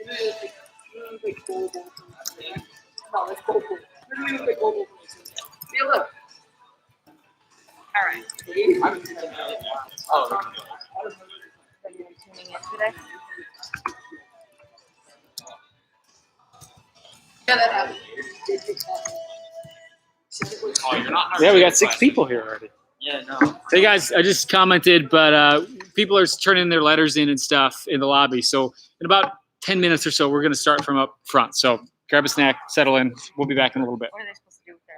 All right. Oh, Everyone tuning in today? you're not. Yeah, we got 6 people here already. Yeah, no. Hey guys, I just commented, but people are turning their letters in and stuff in the lobby. So in about 10 minutes or so, we're going to start from up front. So grab a snack, settle in. We'll be back in a little bit. What are they supposed to do if they're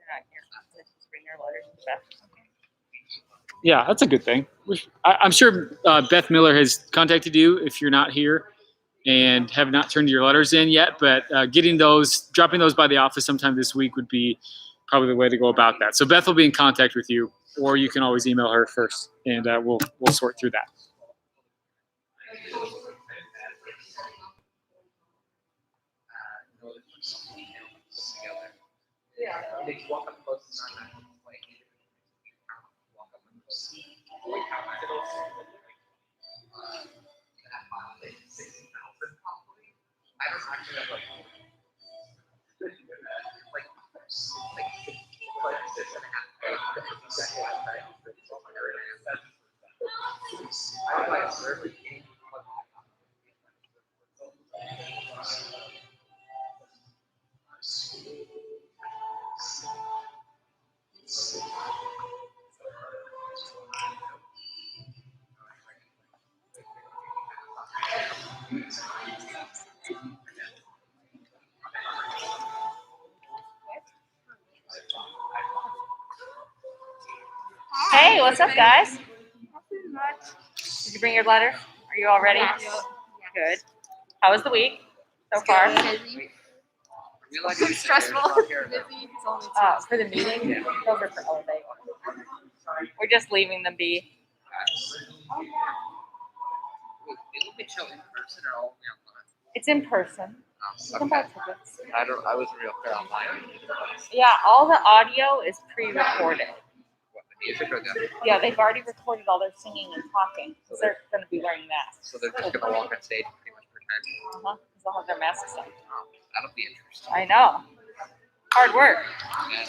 not here? They're supposed to bring their letters to Beth. Yeah, that's a good thing. I'm sure Beth Miller has contacted you if you're not here and have not turned your letters in yet. But dropping those by the office sometime this week would be probably the way to go about that. So Beth will be in contact with you, or you can always email her first, and we'll sort through that. Hey, what's up, guys? Did you bring your letter? Are you all ready? Good. How was the week so far? Stressful. Busy. It's only For the meeting? Those are for Elevate. We're just leaving them be. It'll be show in person or only online? It's in person. You can buy tickets. I wasn't real clear online. Yeah, all the audio is pre-recorded. What, the music or the? Yeah, they've already recorded all their singing and talking. So they're going to be wearing masks. So they're just gonna walk on stage pretty much pretend. Because they'll have their masks on. Oh, that'll be interesting. I know. Hard work. Yeah.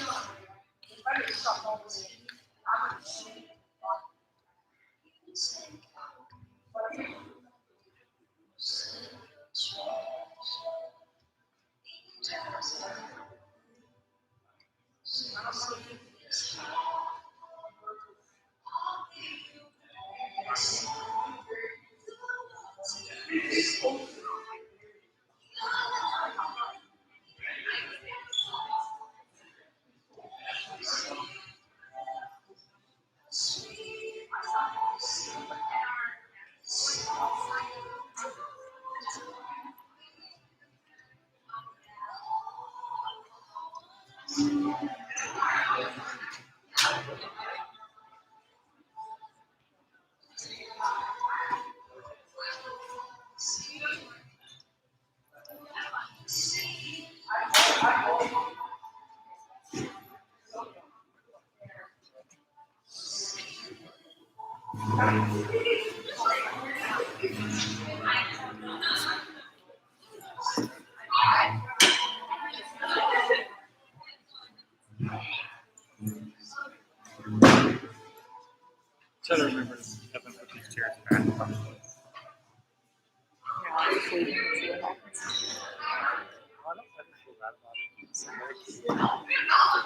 Try to remember to have them put these chairs back. There's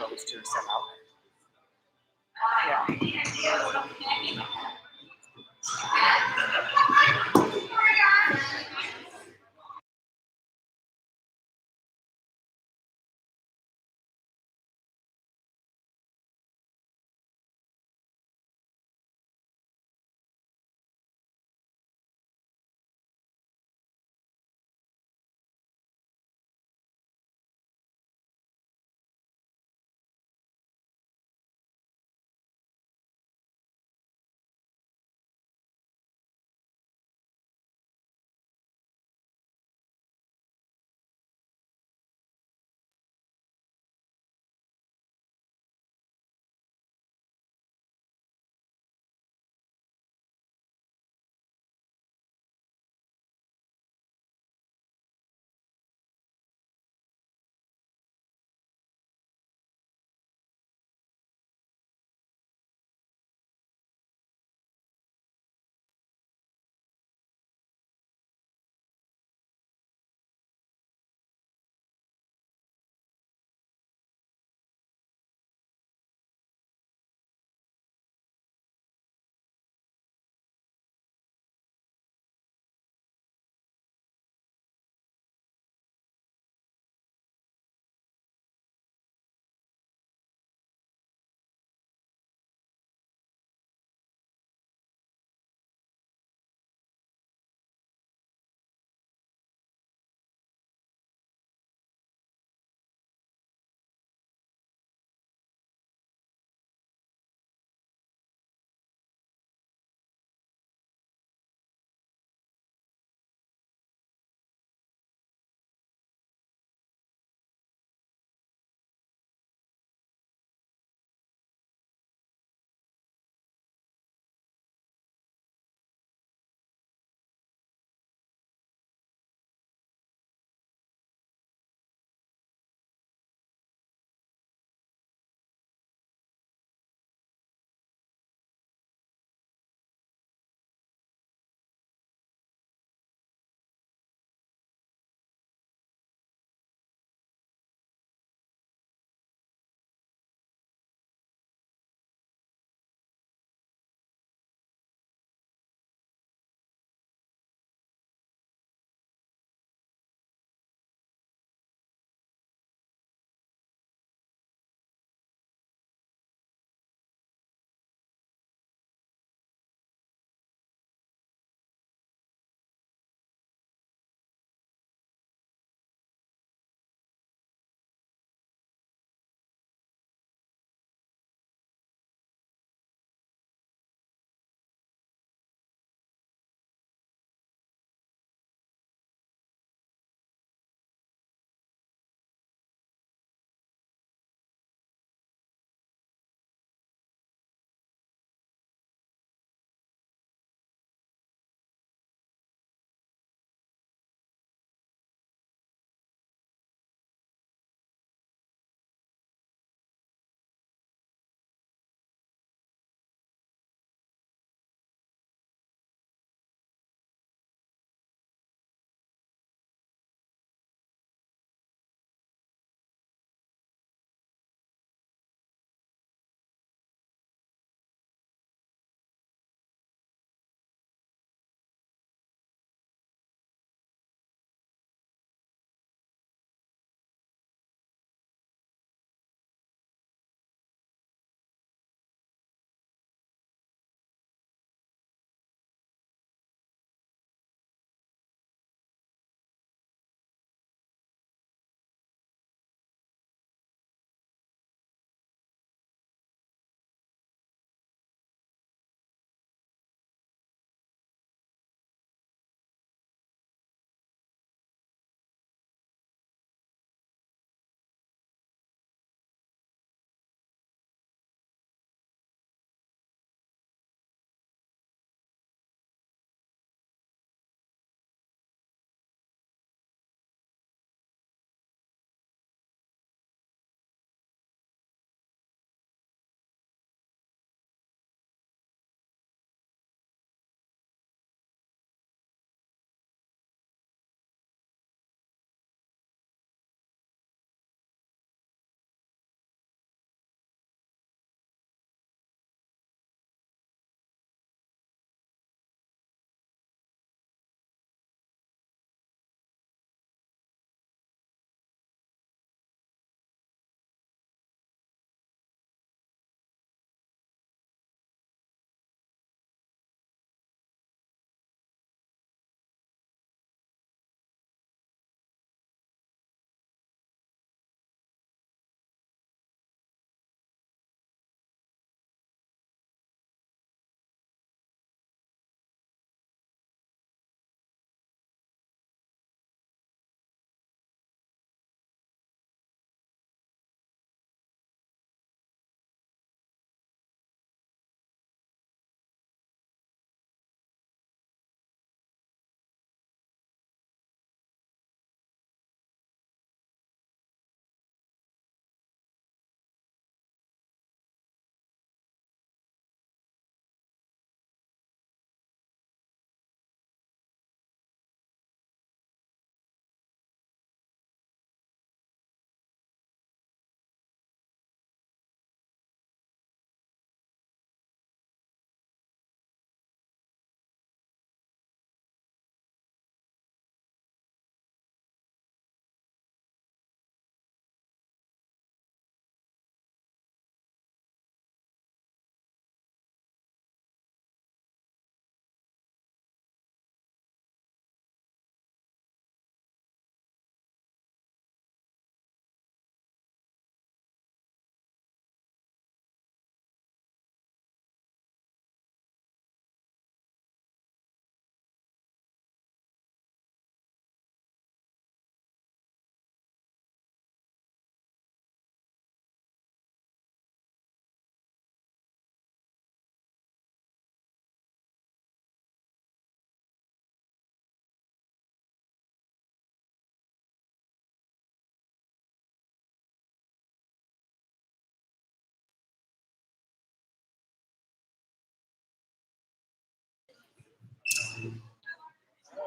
always chairs set out.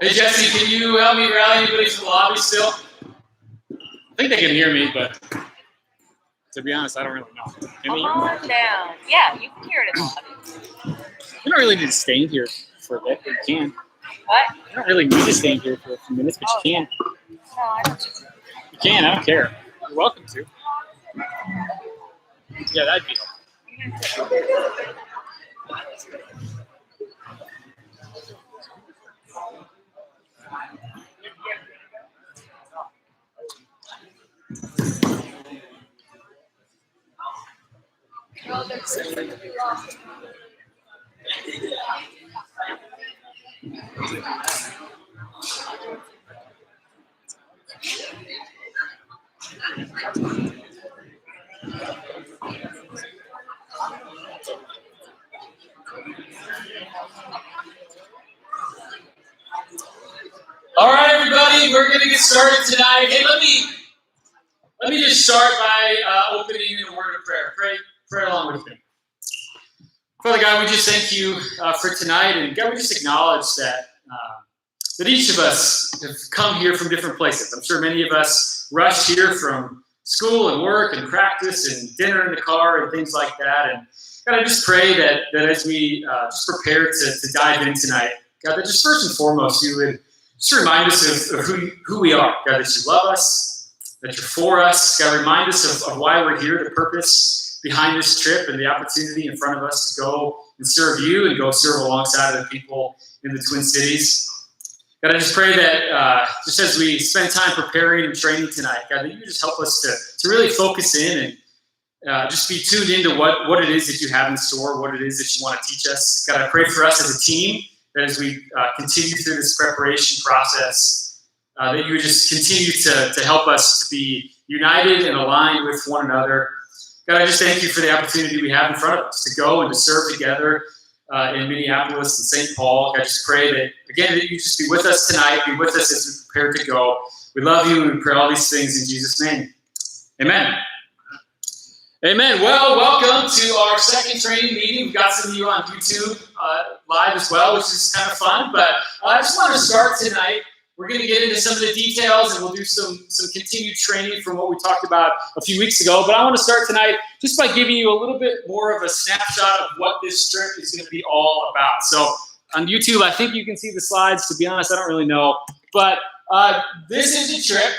Hey, Jesse, can you help me rally anybody from the lobby still? I think they can hear me, but to be honest, I don't really know. Can we? Come on down. Yeah, you can hear it in the lobby. You don't really need to stay here for a bit, but you can. What? You don't really need to stay here for a few minutes, but you can. No, I don't. You can, I don't care. You're welcome to. Yeah, that'd be helpful. All right, everybody, we're going to get started tonight. Hey, let me just start by opening in a word of prayer. Pray along with me. Father God, we just thank you for tonight, and God, we just acknowledge that that each of us have come here from different places. I'm sure many of us rushed here from school and work and practice and dinner in the car and things like that. And God, I just pray that as we just prepare to dive in tonight, God, that just first and foremost you would just remind us of who we are. God, that you love us, that you're for us. God, remind us of why we're here, the purpose behind this trip and the opportunity in front of us to go and serve you and go serve alongside of the people in the Twin Cities. God, I just pray that just as we spend time preparing and training tonight, God, that you just help us to really focus in and just be tuned into what it is that you have in store, what it is that you want to teach us. God, I pray for us as a team that as we continue through this preparation process, that you would just continue to help us to be united and aligned with one another. God, I just thank you for the opportunity we have in front of us to go and to serve together in Minneapolis and St. Paul. I just pray that, again, that you just be with us tonight, be with us as we prepare to go. We love you and we pray all these things in Jesus' name. Amen. Amen. Well, welcome to our second training meeting. We've got some of you on YouTube live as well, which is kind of fun. But I just want to start tonight. We're going to get into some of the details, and we'll do some continued training from what we talked about a few weeks ago. But I want to start tonight just by giving you a little bit more of a snapshot of what this trip is going to be all about. So on YouTube, I think you can see the slides. To be honest, I don't really know. But this is a trip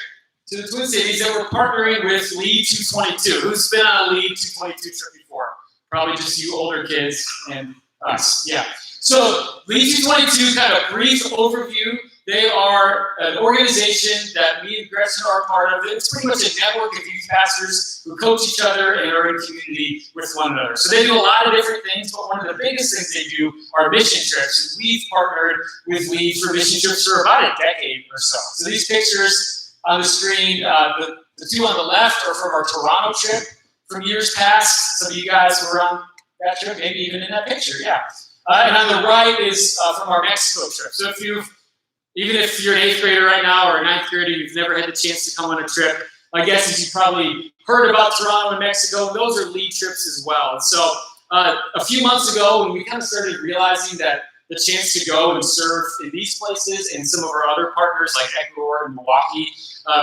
to the Twin Cities that we're partnering with Lead 222. Who's been on a Lead 222 trip before? Probably just you older kids and us. Yeah. So Lead 222, kind of brief overview. They are an organization that me and Gretchen are a part of. It's pretty much a network of youth pastors who coach each other and are in community with one another. So they do a lot of different things, but one of the biggest things they do are mission trips. And we've partnered with Lead for mission trips for about a decade or so. So these pictures on the screen, the two on the left are from our Toronto trip from years past. Some of you guys were on that trip, maybe even in that picture, yeah. And on the right is from our Mexico trip. So even if you're an 8th grader right now or a 9th grader, you've never had the chance to come on a trip, my guess is you probably heard about Toronto and Mexico. Those are Lead trips as well. And so a few months ago, when we kind of started realizing that the chance to go and serve in these places and some of our other partners like Ecuador and Milwaukee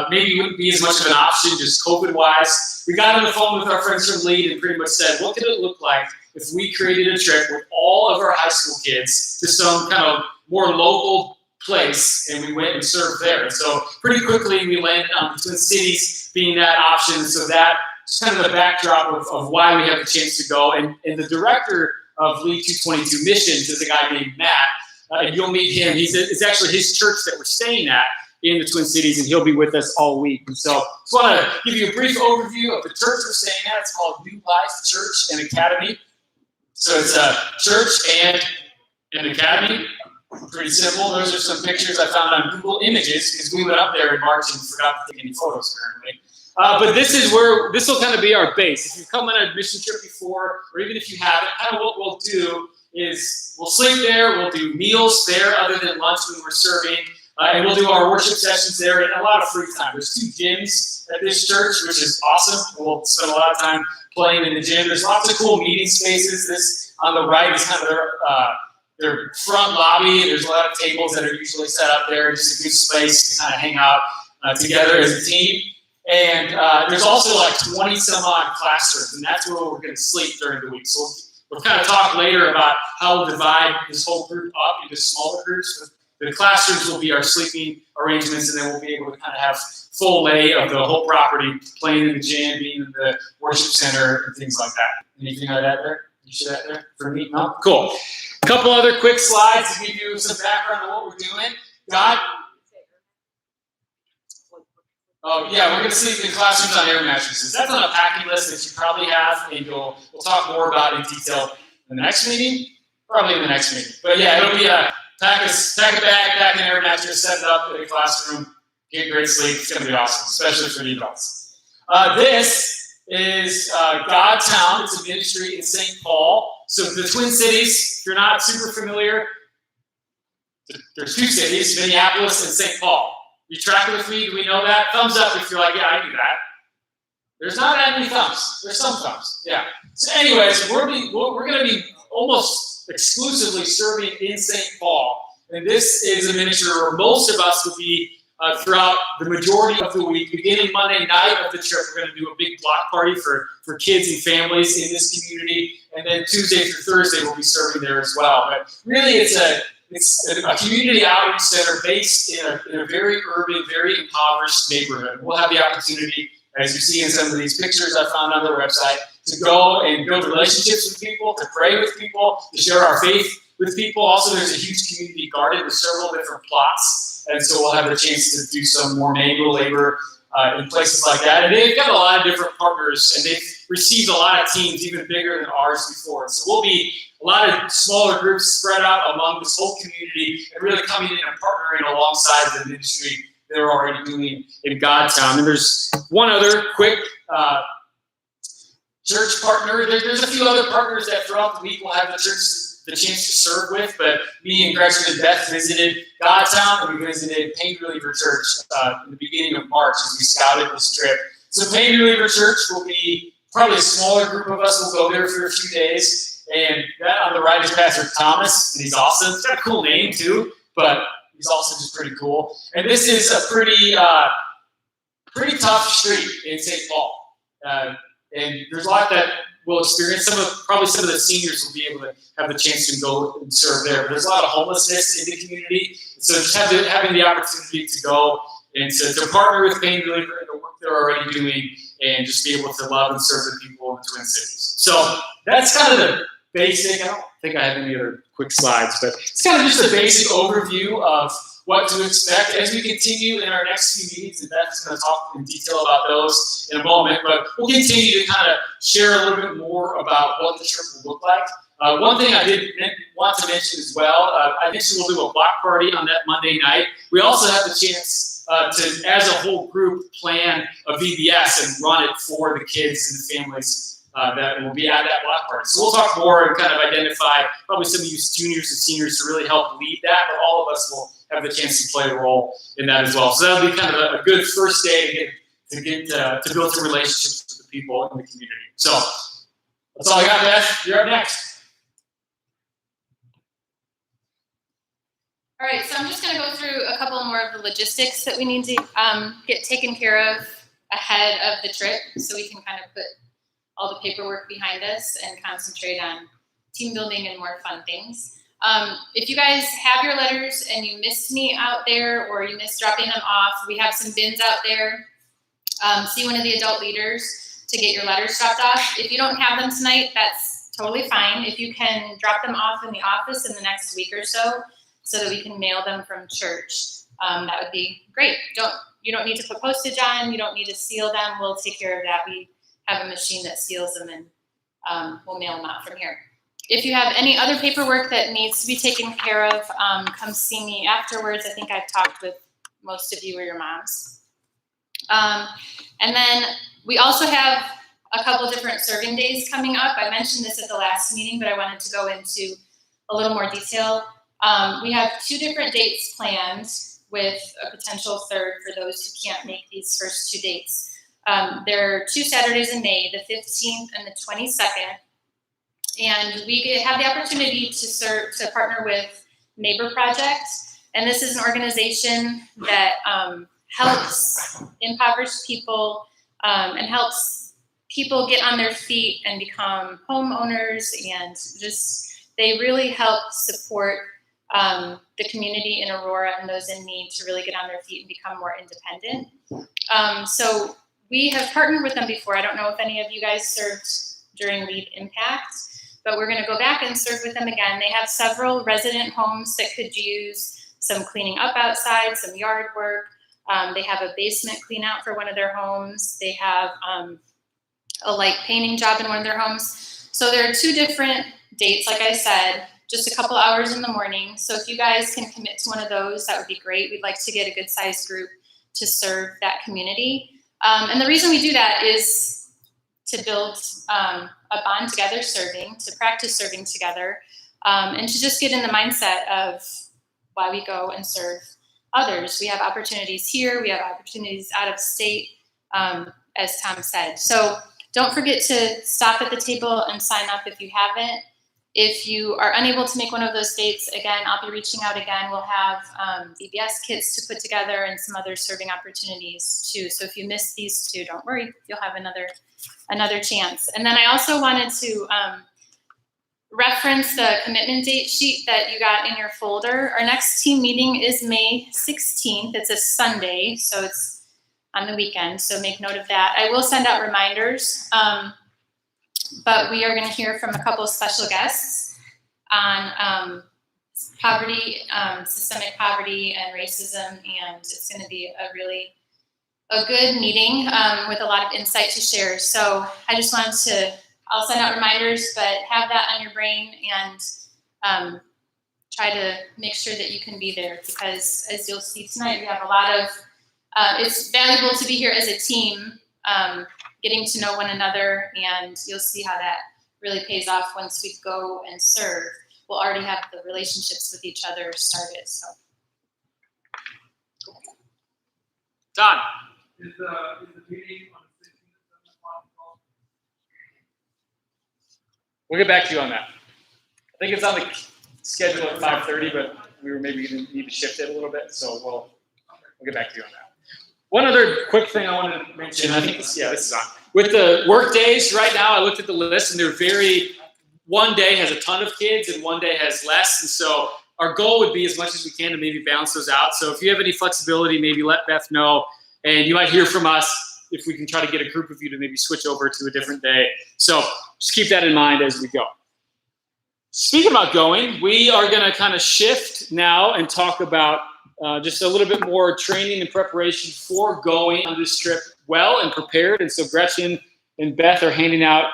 maybe wouldn't be as much of an option just COVID-wise, we got on the phone with our friends from Lead and pretty much said, what could it look like if we created a trip with all of our high school kids to some kind of more local place, and we went and served there. And so pretty quickly we landed on the Twin Cities being that option. So that's kind of the backdrop of why we have the chance to go. And the director of Lead 222 Missions is a guy named Matt, and you'll meet him. It's actually his church that we're staying at in the Twin Cities, and he'll be with us all week. And so just want to give you a brief overview of the church we're staying at. It's called New Life Church and Academy. So it's a church and an academy. Pretty simple. Those are some pictures I found on Google Images because we went up there in March and forgot to take any photos apparently. But this will kind of be our base. If you've come on a mission trip before, or even if you haven't, kind of what we'll do is we'll sleep there, we'll do meals there other than lunch when we're serving, and we'll do our worship sessions there and a lot of free time. There's 2 gyms at this church, which is awesome. We'll spend a lot of time playing in the gym. There's lots of cool meeting spaces. This on the right is kind of their their front lobby. There's a lot of tables that are usually set up there, just a good space to kind of hang out together as a team. And there's also like 20 some odd classrooms, and that's where we're going to sleep during the week. So we'll kind of talk later about how we'll divide this whole group up into smaller groups. The classrooms will be our sleeping arrangements, and then we'll be able to kind of have full lay of the whole property, playing in the gym, being in the worship center, and things like that. Anything I'd add there? You should add there for me? No? Cool. A couple other quick slides to give you some background on what we're doing. God. Oh, yeah, we're going to sleep in classrooms on air mattresses. That's on a packing list that you probably have, and we'll talk more about in detail in the next meeting. Probably in the next meeting. But yeah, it'll be a pack a bag, pack an air mattress, set it up in a classroom, get great sleep. It's going to be awesome, especially for the adults. This is Godtown. It's a ministry in St. Paul. So the Twin Cities, if you're not super familiar, there's two cities, Minneapolis and St. Paul. You track with me? Do we know that? Thumbs up if you're like, yeah, I knew that. There's not that many thumbs. There's some thumbs. Yeah. So anyways, we're going to be almost exclusively serving in St. Paul. And this is a ministry where most of us will be throughout the majority of the week. Beginning Monday night of the trip, we're going to do a big block party for kids and families in this community. And then Tuesday through Thursday, we'll be serving there as well. But really, it's a community outreach center based in a very urban, very impoverished neighborhood. We'll have the opportunity, as you see in some of these pictures I found on their website, to go and build relationships with people, to pray with people, to share our faith with people. Also, there's a huge community garden with several different plots, and so we'll have the chance to do some more manual labor in places like that. And they've got a lot of different partners, and they've received a lot of teams, even bigger than ours before. So we'll be a lot of smaller groups spread out among this whole community and really coming in and partnering alongside the ministry they're already doing in Godtown. And there's one other quick church partner. There's a few other partners that throughout the week we'll have the chance to serve with, but me and Gretchen and Beth visited Godtown, and we visited Pain Reliever Church in the beginning of March as we scouted this trip. So Pain Reliever Church will be probably a smaller group of us will go there for a few days. And that on the right is Pastor Thomas, and he's awesome. He's got a cool name too, but he's also just pretty cool. And this is a pretty tough street in St. Paul. And there's a lot that we'll experience. Probably some of the seniors will be able to have the chance to go and serve there. But there's a lot of homelessness in the community. So just having the opportunity to go and to partner with Pain Reliever and the work they're already doing, and just be able to love and serve the people in the Twin Cities. So that's kind of the basic. I don't think I have any other quick slides, but it's kind of just a basic overview of what to expect as we continue in our next few meetings. And Beth's going to talk in detail about those in a moment, but we'll continue to kind of share a little bit more about what the trip will look like. One thing I did want to mention as well, I mentioned we'll do a block party on that Monday night. We also have the chance to, as a whole group, plan a VBS and run it for the kids and the families that will be at that block party. So we'll talk more and kind of identify probably some of you juniors and seniors to really help lead that, but all of us will have the chance to play a role in that as well. So that'll be kind of a good first day to build some relationships with the people in the community. So that's all I got, Beth. You're up next. All right, so I'm just going to go through a couple more of the logistics that we need to get taken care of ahead of the trip, so we can kind of put all the paperwork behind us and concentrate on team building and more fun things. If you guys have your letters and you missed me out there or you missed dropping them off, we have some bins out there. See one of the adult leaders to get your letters dropped off. If you don't have them tonight, that's totally fine. If you can drop them off in the office in the next week or so that we can mail them from church, that would be great. You don't need to put postage on, you don't need to seal them. We'll take care of that. We have a machine that seals them, and we'll mail them out from here. If you have any other paperwork that needs to be taken care of, come see me afterwards. I think I've talked with most of you or your moms. And then we also have a couple different serving days coming up. I mentioned this at the last meeting, but I wanted to go into a little more detail. We have 2 different dates planned with a potential third for those who can't make these first 2 dates. There are 2 Saturdays in May, the 15th and the 22nd. And we have the opportunity to partner with Neighbor Project. And this is an organization that helps impoverished people and helps people get on their feet and become homeowners, and just they really help support the community in Aurora and those in need to really get on their feet and become more independent. So we have partnered with them before. I don't know if any of you guys served during Lead Impact, but we're going to go back and serve with them again. They have several resident homes that could use some cleaning up outside, some yard work. They have a basement clean out for one of their homes. They have a light painting job in one of their homes. So there are 2 different dates, like I said, just a couple hours in the morning. So if you guys can commit to one of those, that would be great. We'd like to get a good sized group to serve that community. And the reason we do that is to build a bond together serving, to practice serving together, and to just get in the mindset of why we go and serve others. We have opportunities here, we have opportunities out of state, as Tom said. So don't forget to stop at the table and sign up if you haven't. If you are unable to make one of those dates, again, I'll be reaching out again. We'll have VBS kits to put together and some other serving opportunities too. So if you miss these 2, don't worry, you'll have another chance. And then I also wanted to reference the commitment date sheet that you got in your folder. Our next team meeting is May 16th. It's a Sunday, so it's on the weekend, so make note of that. I will send out reminders, but we are going to hear from a couple of special guests on poverty, systemic poverty and racism, and it's going to be a good meeting with a lot of insight to share. So I just wanted to, I'll send out reminders, but have that on your brain and try to make sure that you can be there, because as you'll see tonight, we have a lot of, it's valuable to be here as a team, getting to know one another, and you'll see how that really pays off once we go and serve. We'll already have the relationships with each other started, so. Don. Is the meeting on the 16th at 7 o'clock? We'll get back to you on that. I think it's on the schedule at 5:30, but we were maybe going to need to shift it a little bit, so we'll get back to you on that. One other quick thing I wanted to mention, I think this is on. With the work days right now, I looked at the list and one day has a ton of kids and one day has less, and so our goal would be as much as we can to maybe balance those out. So if you have any flexibility, maybe let Beth know, and you might hear from us if we can try to get a group of you to maybe switch over to a different day. So just keep that in mind as we go. Speaking about going, we are going to kind of shift now and talk about just a little bit more training and preparation for going on this trip well and prepared. And so Gretchen and Beth are handing out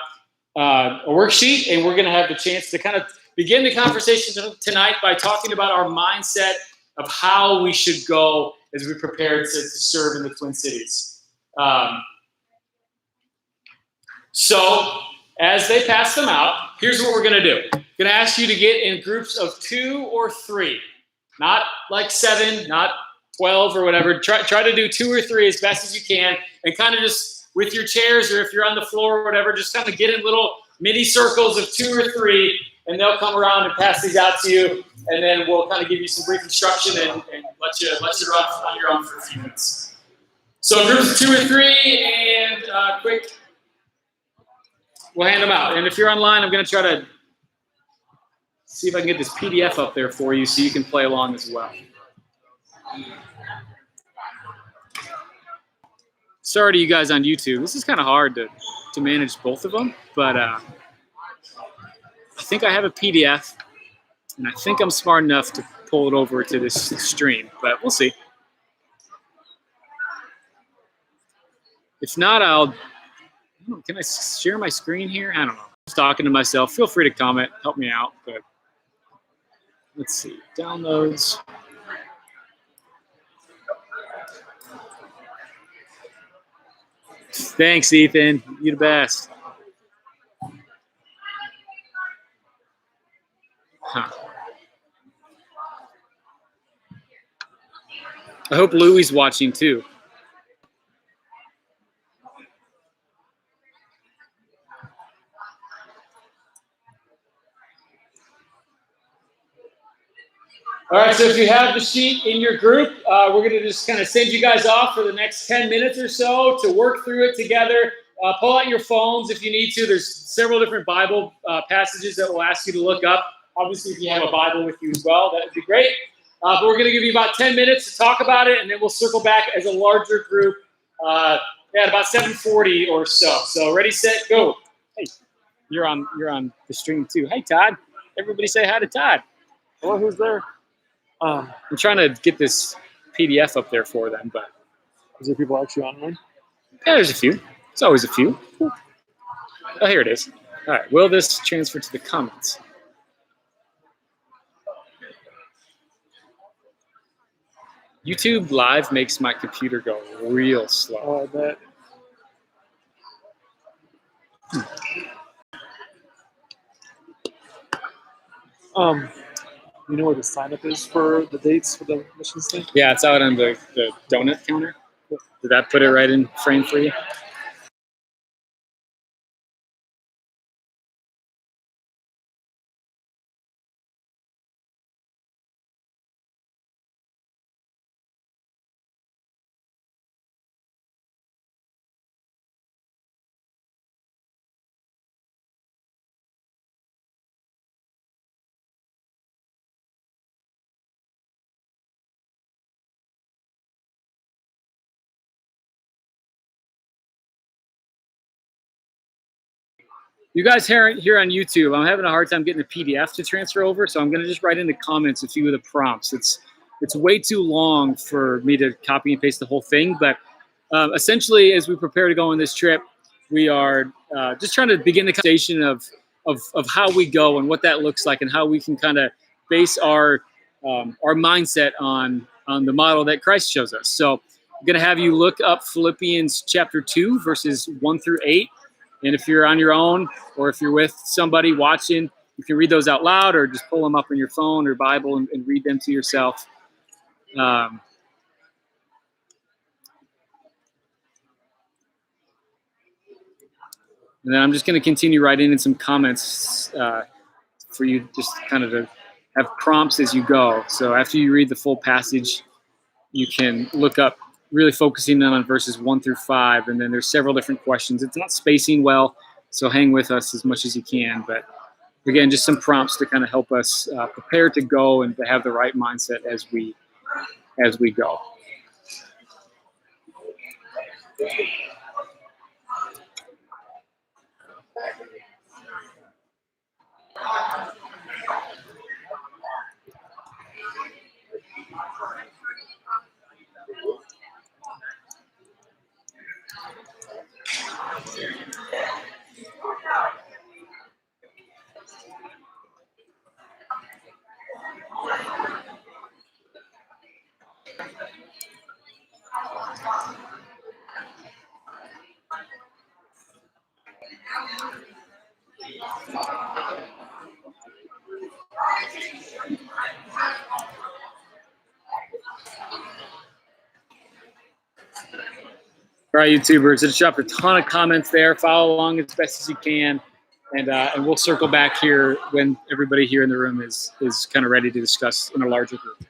a worksheet, and we're going to have the chance to kind of begin the conversation tonight by talking about our mindset of how we should go as we prepare to serve in the Twin Cities. So as they pass them out, here's what we're going to do. I'm going to ask you to get in groups of 2 or 3, not like 7, not 12 or whatever. Try to do 2 or 3 as best as you can, and kind of just with your chairs, or if you're on the floor or whatever, just kind of get in little mini circles of 2 or 3, and they'll come around and pass these out to you, and then we'll kind of give you some brief instruction and let you run on your own for a few minutes. So groups of 2 or 3, and quick, we'll hand them out. And if you're online, I'm going to try to see if I can get this PDF up there for you so you can play along as well. Sorry to you guys on YouTube. This is kind of hard to manage both of them, but I think I have a PDF, and I think I'm smart enough to pull it over to this stream, but we'll see. If not, can I share my screen here? I don't know. I'm talking to myself. Feel free to comment, help me out, but let's see. Downloads. Thanks, Ethan. You the best. Huh. I hope Louie's watching too. All right, so if you have the sheet in your group, we're going to just kind of send you guys off for the next 10 minutes or so to work through it together. Pull out your phones if you need to. There's several different Bible passages that we'll ask you to look up. Obviously, if you have a Bible with you as well, that would be great. But we're going to give you about 10 minutes to talk about it, and then we'll circle back as a larger group at about 7:40 or so. So ready, set, go. Hey, you're on the stream too. Hey, Todd. Everybody say hi to Todd. Hello, who's there? I'm trying to get this PDF up there for them, but Is there people actually online? yeah, there's a few. There's always a few. Oh, here it is. All right. Will this transfer to the comments? YouTube Live makes my computer go real slow. Oh, I bet. You know where the sign up is for the dates for the missions thing? Yeah, it's out on the donut counter. Did that put it right in frame for you? You guys here on YouTube, I'm having a hard time getting the PDF to transfer over, so I'm going to just write in the comments a few of the prompts. It's way too long for me to copy and paste the whole thing, but essentially, as we prepare to go on this trip, we are just trying to begin the conversation of how we go and what that looks like and how we can kind of base our mindset on the model that Christ shows us. So I'm going to have you look up Philippians chapter 2, verses 1 through 8. And if you're on your own or if you're with somebody watching, you can read those out loud or just pull them up on your phone or Bible and read them to yourself. And then I'm just going to continue writing in some comments for you just kind of to have prompts as you go. So after you read the full passage, you can look up, really focusing on verses 1 through 5. And then there's several different questions. It's not spacing well, so hang with us as much as you can. But again, just some prompts to kind of help us prepare to go and to have the right mindset as we go. All right, YouTubers, just dropped a ton of comments there. Follow along as best as you can, and we'll circle back here when everybody here in the room is kind of ready to discuss in a larger group.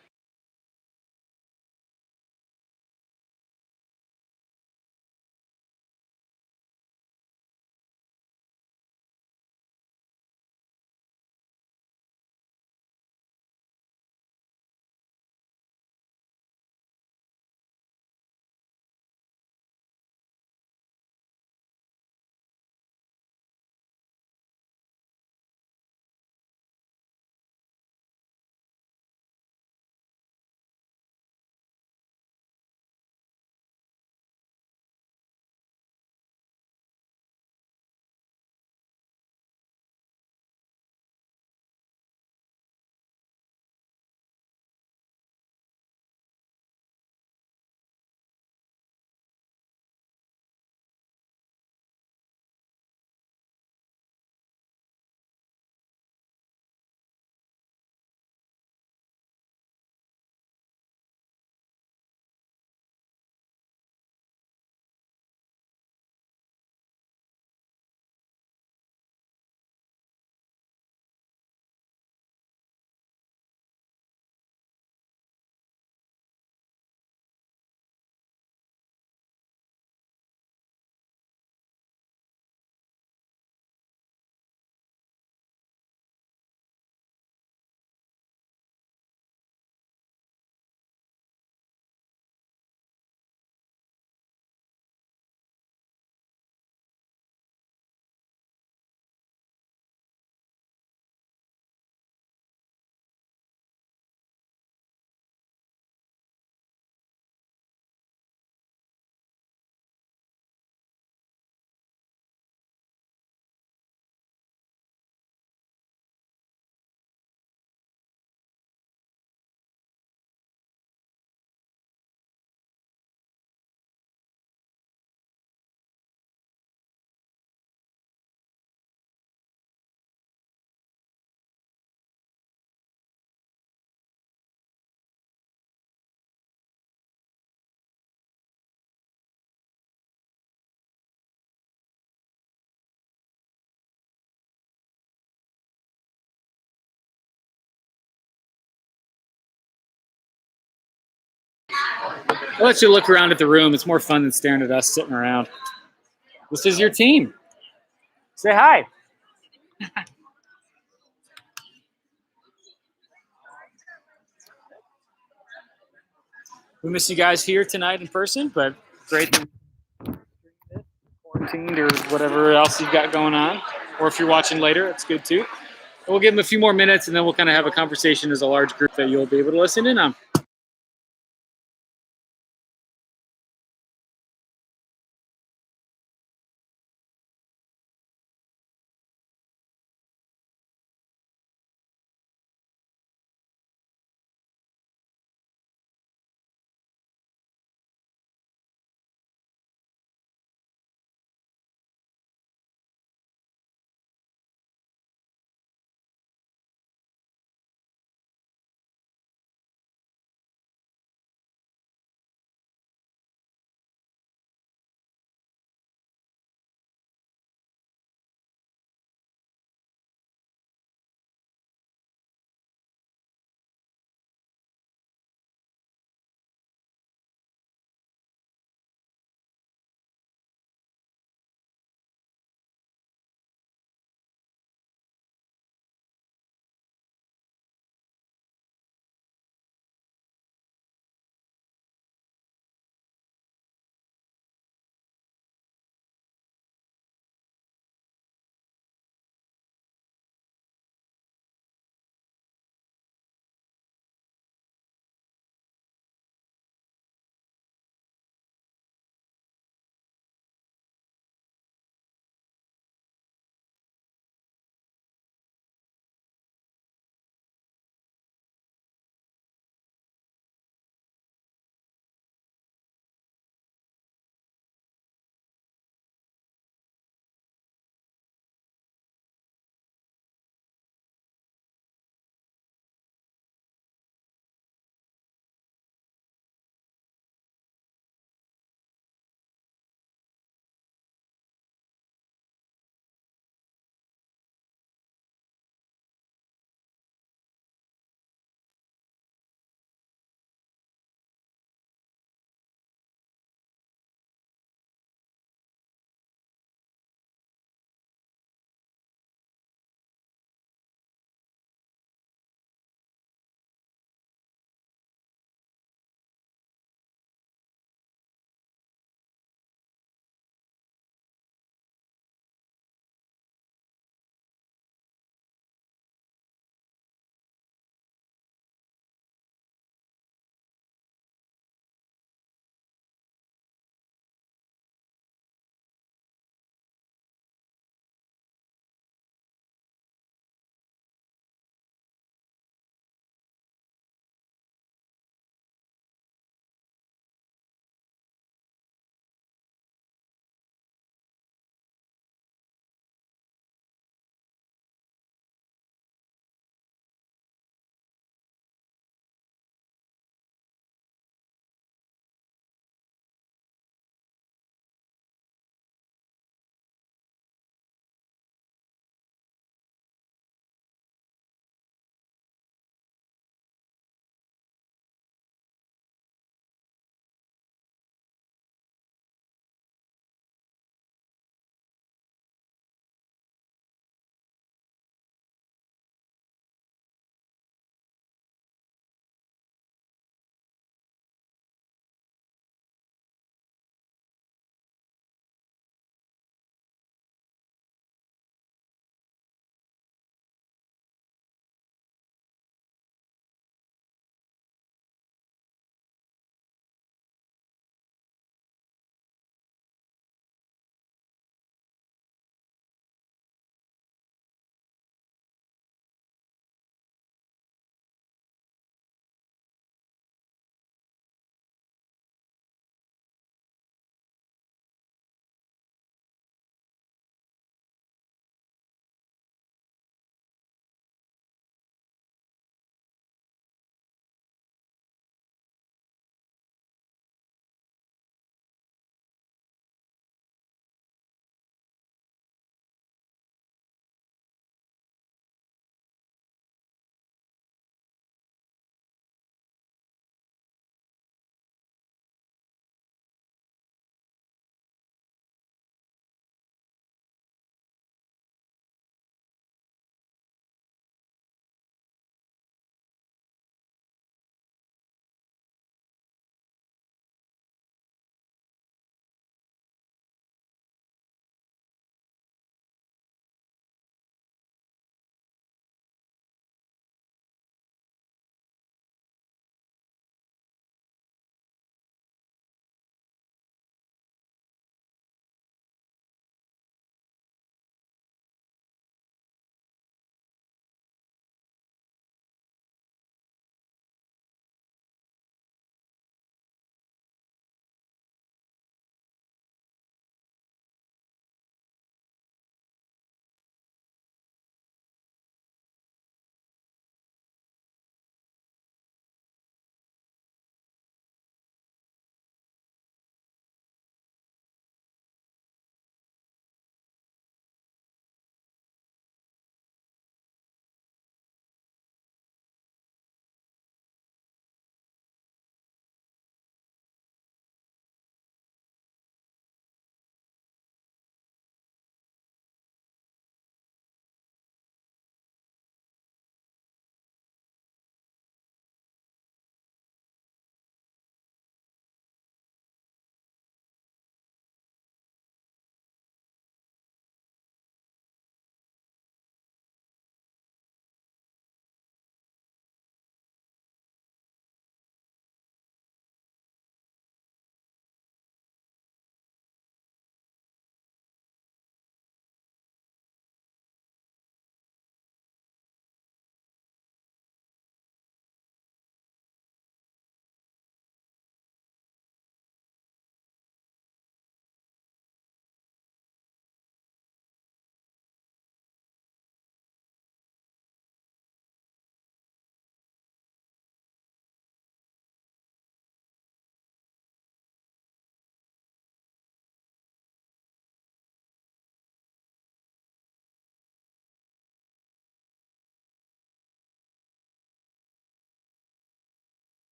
I'll let you look around at the room. It's more fun than staring at us sitting around. This is your team. Say hi. We miss you guys here tonight in person, but great that quarantined or whatever else you've got going on. Or if you're watching later, it's good too. We'll give them a few more minutes and then we'll kind of have a conversation as a large group that you'll be able to listen in on.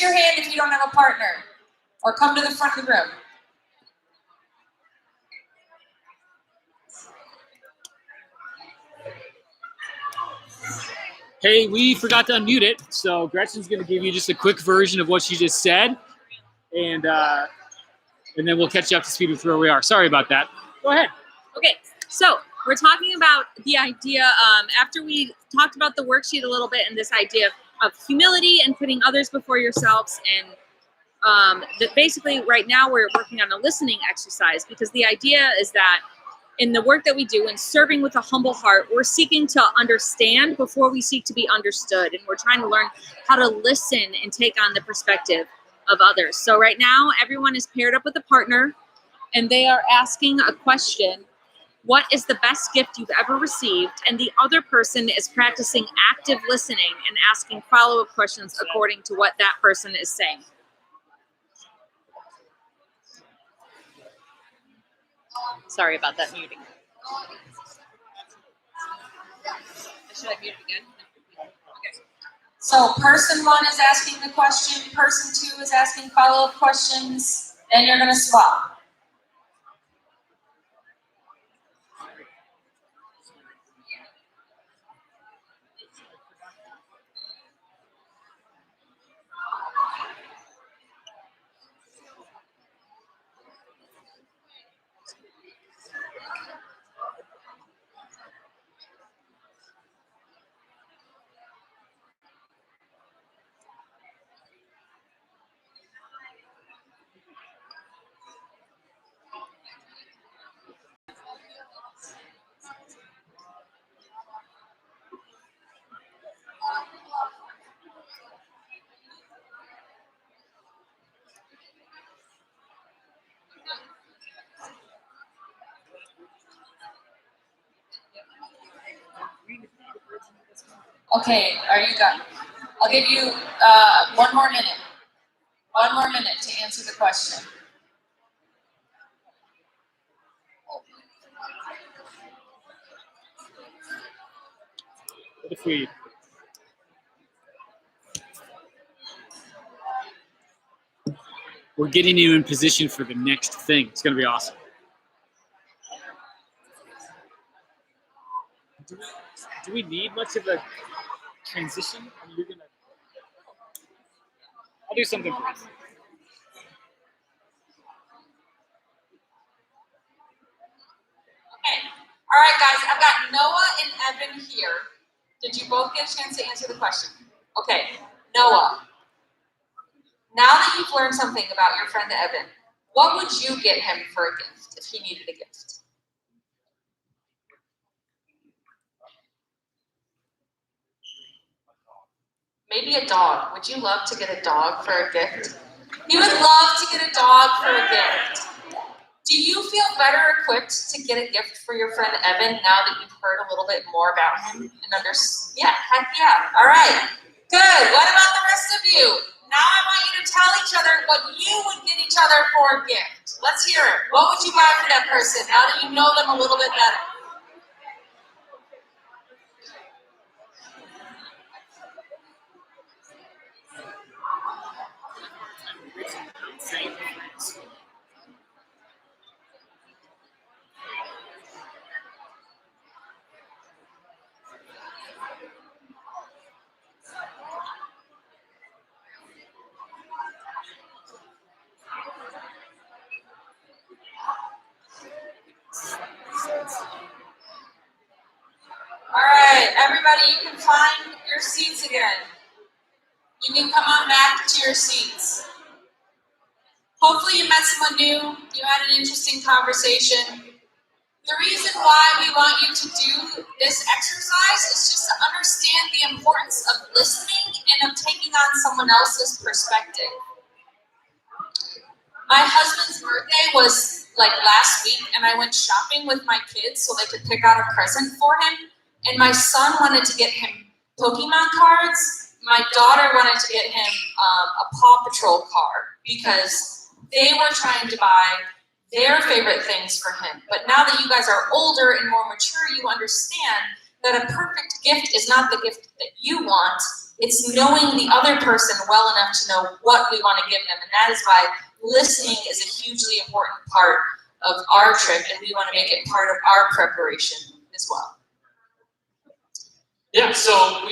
your hand if you don't have a partner, or come to the front of the room. Hey, we forgot to unmute it, so Gretchen's going to give you just a quick version of what she just said, and then we'll catch you up to speed with where we are. Sorry about that. Go ahead. Okay, so we're talking about the idea, after we talked about the worksheet a little bit and this idea of humility and putting others before yourselves, and that basically right now we're working on a listening exercise, because the idea is that in the work that we do in serving with a humble heart, we're seeking to understand before we seek to be understood, and we're trying to learn how to listen and take on the perspective of others. So right now everyone is paired up with a partner, and they are asking a question: what is the best gift you've ever received? And the other person is practicing active listening and asking follow-up questions according to what that person is saying. Sorry about that muting. Should I mute it again? Okay. So person 1 is asking the question, person 2 is asking follow-up questions, then you're gonna swap. Okay, are you done? I'll give you 1 more minute. 1 more minute to answer the question. What if we... We're getting you in position for the next thing. It's going to be awesome. Do we need much of a transition? I mean, I'll do something for us. Okay. All right, guys. I've got Noah and Evan here. Did you both get a chance to answer the question? Okay. Noah. Now that you've learned something about your friend Evan, what would you get him for a gift if he needed a gift? Maybe a dog. Would you love to get a dog for a gift? He would love to get a dog for a gift. Do you feel better equipped to get a gift for your friend Evan now that you've heard a little bit more about him and yeah, heck yeah. All right. Good. What about the rest of you? Now I want you to tell each other what you would get each other for a gift. Let's hear it. What would you buy for that person now that you know them a little bit better? All right, everybody, you can find your seats again. You can come on back to your seats. Hopefully you met someone new, you had an interesting conversation. The reason why we want you to do this exercise is just to understand the importance of listening and of taking on someone else's perspective. My husband's birthday was like last week, and I went shopping with my kids so they could pick out a present for him. And my son wanted to get him Pokemon cards. My daughter wanted to get him a Paw Patrol card because they were trying to buy their favorite things for him. But now that you guys are older and more mature, you understand that a perfect gift is not the gift that you want. It's knowing the other person well enough to know what we want to give them. And that is why listening is a hugely important part of our trip, and we want to make it part of our preparation as well. Yeah, so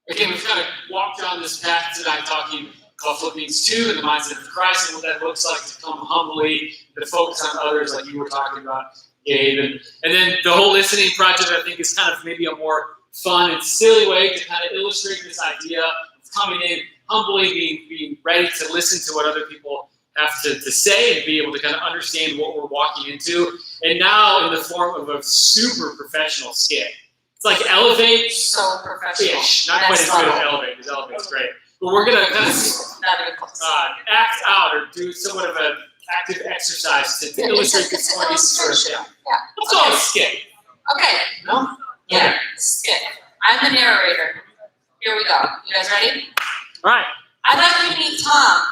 again, we've kind of walked down this path tonight talking about Philippians 2 and the mindset of Christ and what that looks like to come humbly, to focus on others like you were talking about, Gabe. And then the whole listening project, I think, is kind of maybe a more fun and silly way to kind of illustrate this idea of coming in humbly, being ready to listen to what other people have to say and be able to kind of understand what we're walking into. And now in the form of a super professional skit. It's like Elevate. So professional. Ish. Not quite as good as Elevate, because Elevate's great. But we're going to kind of Not even close. act out or do somewhat of an active exercise to illustrate this It's an point. illustration. Yeah. Let's call it a skit. Okay. No? Yeah. Okay. Skip. I'm the narrator. Here we go. You guys ready? All right. I'd like you to meet Tom.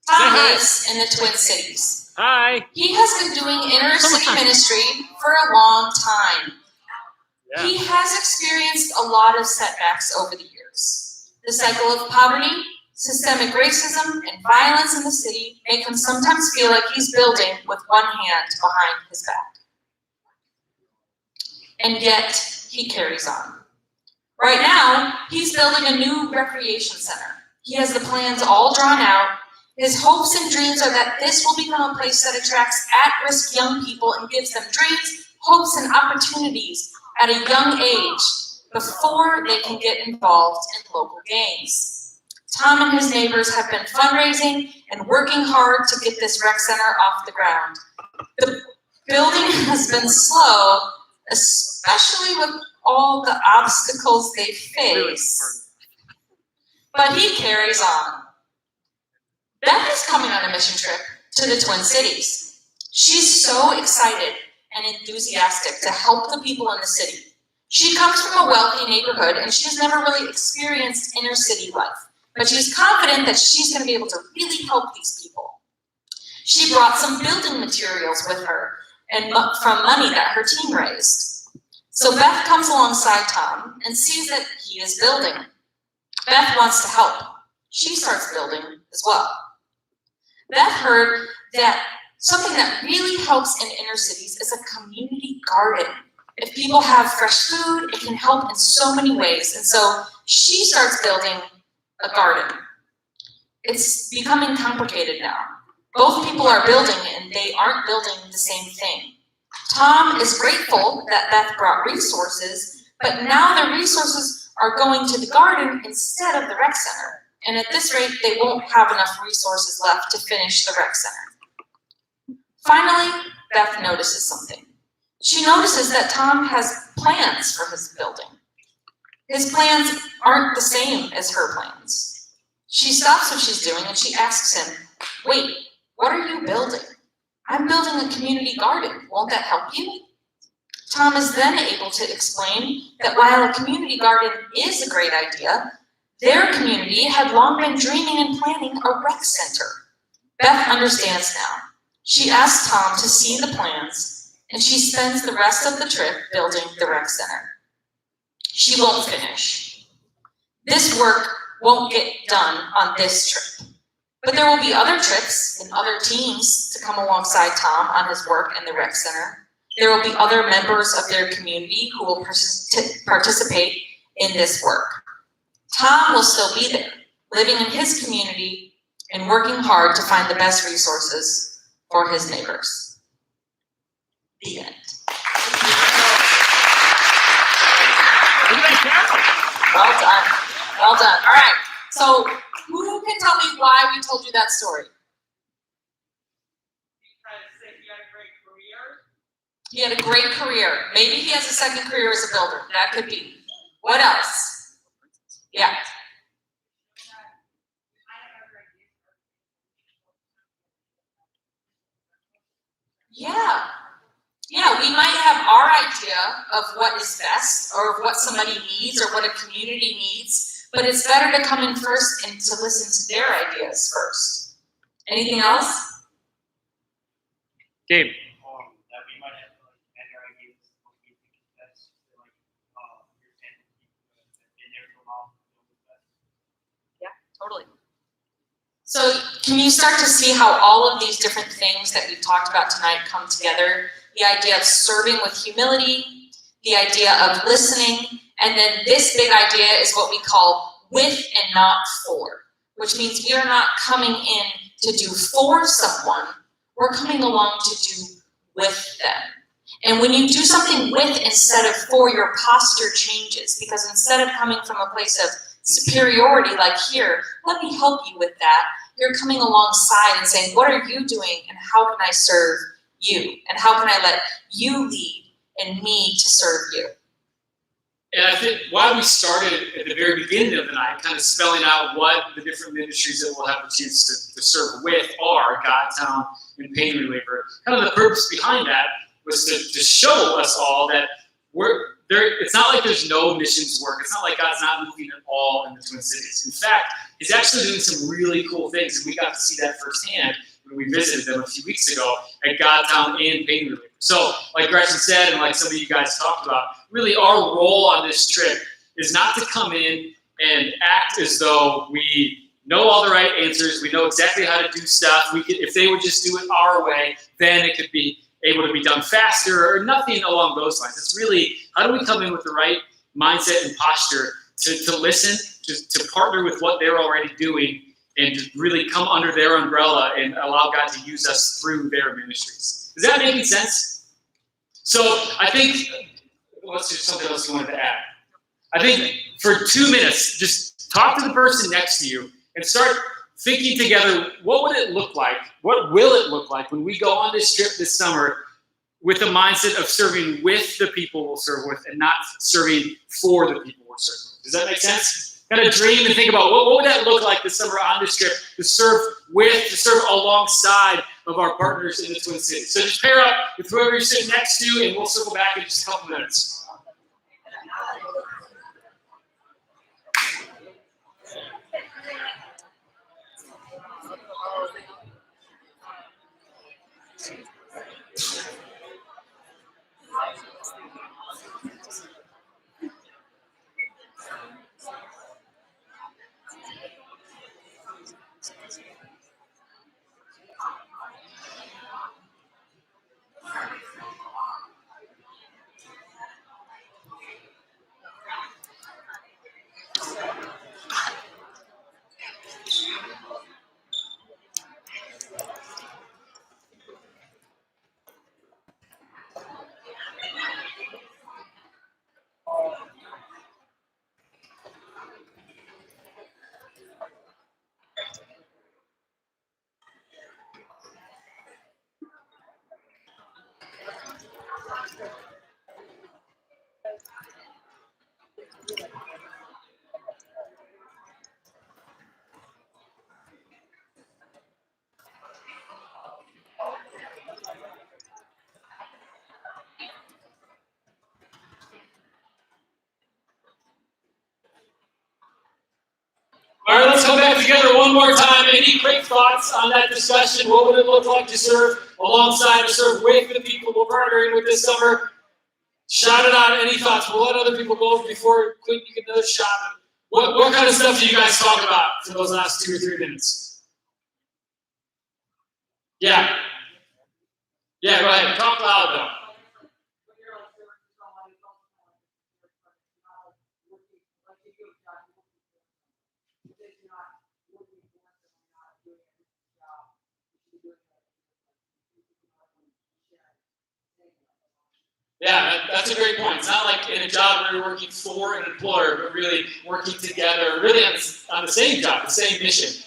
Tom Say hi. lives in the Twin Cities. Hi. He has been doing inner city Summertime. ministry for a long time. Yeah. He has experienced a lot of setbacks over the years. The cycle of poverty, systemic racism, and violence in the city make him sometimes feel like he's building with one hand behind his back. And yet, he carries on. Right now, he's building a new recreation center. He has the plans all drawn out. His hopes and dreams are that this will become a place that attracts at-risk young people and gives them dreams, hopes, and opportunities at a young age before they can get involved in local gangs. Tom and his neighbors have been fundraising and working hard to get this rec center off the ground. The building has been slow, especially with all the obstacles they face. But he carries on. Beth is coming on a mission trip to the Twin Cities. She's so excited and enthusiastic to help the people in the city. She comes from a wealthy neighborhood and she's never really experienced inner city life, but she's confident that she's going to be able to really help these people. She brought some building materials with her and from money that her team raised. So Beth comes alongside Tom and sees that he is building. Beth wants to help. She starts building as well. Beth heard that something that really helps in inner cities is a community garden. If people have fresh food, it can help in so many ways. And so she starts building a garden. It's becoming complicated now. Both people are building and they aren't building the same thing. Tom is grateful that Beth brought resources, but now the resources are going to the garden instead of the rec center. And at this rate, they won't have enough resources left to finish the rec center. Finally, Beth notices something. She notices that Tom has plans for his building. His plans aren't the same as her plans. She stops what she's doing and she asks him, "Wait, what are you building?" "I'm building a community garden. Won't that help you?" Tom is then able to explain that while a community garden is a great idea, their community had long been dreaming and planning a rec center. Beth understands now. She asks Tom to see the plans, and she spends the rest of the trip building the rec center. She won't finish. This work won't get done on this trip. But there will be other trips and other teams to come alongside Tom on his work in the rec center. There will be other members of their community who will participate in this work. Tom will still be there, living in his community and working hard to find the best resources for his neighbors. The end. Well done. Well done. All right. So who can tell me why we told you that story? He had a great career. Maybe he has a second career as a builder. That could be. What else? Yeah. Yeah. Yeah, we might have our idea of what is best or of what somebody needs or what a community needs, but it's better to come in first and to listen to their ideas first. Anything else? Gabe. That we might have better ideas what we think is best to understand people in their So can you start to see how all of these different things that we've talked about tonight come together? The idea of serving with humility, the idea of listening, and then this big idea is what we call with and not for, which means we are not coming in to do for someone, we're coming along to do with them. And when you do something with instead of for, your posture changes, because instead of coming from a place of superiority, like here, let me help you with that, you're coming alongside and saying, what are you doing and how can I serve you? And how can I let you lead and me to serve you? And I think why we started at the very beginning of the night, kind of spelling out what the different ministries that we'll have a chance to serve with are, Godtown and Pain Reliever. Kind of the purpose behind that was to show us all that we're there. It's not like there's no missions work. It's not like God's not moving at all in the Twin Cities. In fact, He's actually doing some really cool things, and we got to see that firsthand when we visited them a few weeks ago at Godtown and Pain Reliever. So, like Gretchen said, and like some of you guys talked about, really our role on this trip is not to come in and act as though we know all the right answers, we know exactly how to do stuff. We could, if they would just do it our way, then it could be able to be done faster, or nothing along those lines. It's really, how do we come in with the right mindset and posture to listen, to partner with what they're already doing, and to really come under their umbrella and allow God to use us through their ministries. Does that make sense? So I think, what's something else you wanted to add? I think for 2 minutes, just talk to the person next to you and start thinking together, what would it look like? What will it look like when we go on this trip this summer with the mindset of serving with the people we'll serve with and not serving for the people we're serving with? Does that make sense? Kind of dream and think about what would that look like this summer on this trip to serve with, to serve alongside of our partners in the Twin Cities. So just pair up with whoever you're sitting next to, and we'll circle back in just a couple minutes. All right, let's come back together one more time. Any quick thoughts on that discussion? What would it look like to serve alongside or serve with the people we're partnering with this summer? Shout it out. Any thoughts? We'll let other people go before Quentin, you get another shot. What kind of stuff do you guys talk about for those last 2 or 3 minutes? Yeah. Yeah, go ahead. Talk loud, though. Yeah, that's a great point. It's not like in a job where you're working for an employer, but really working together, really on the same job, the same mission.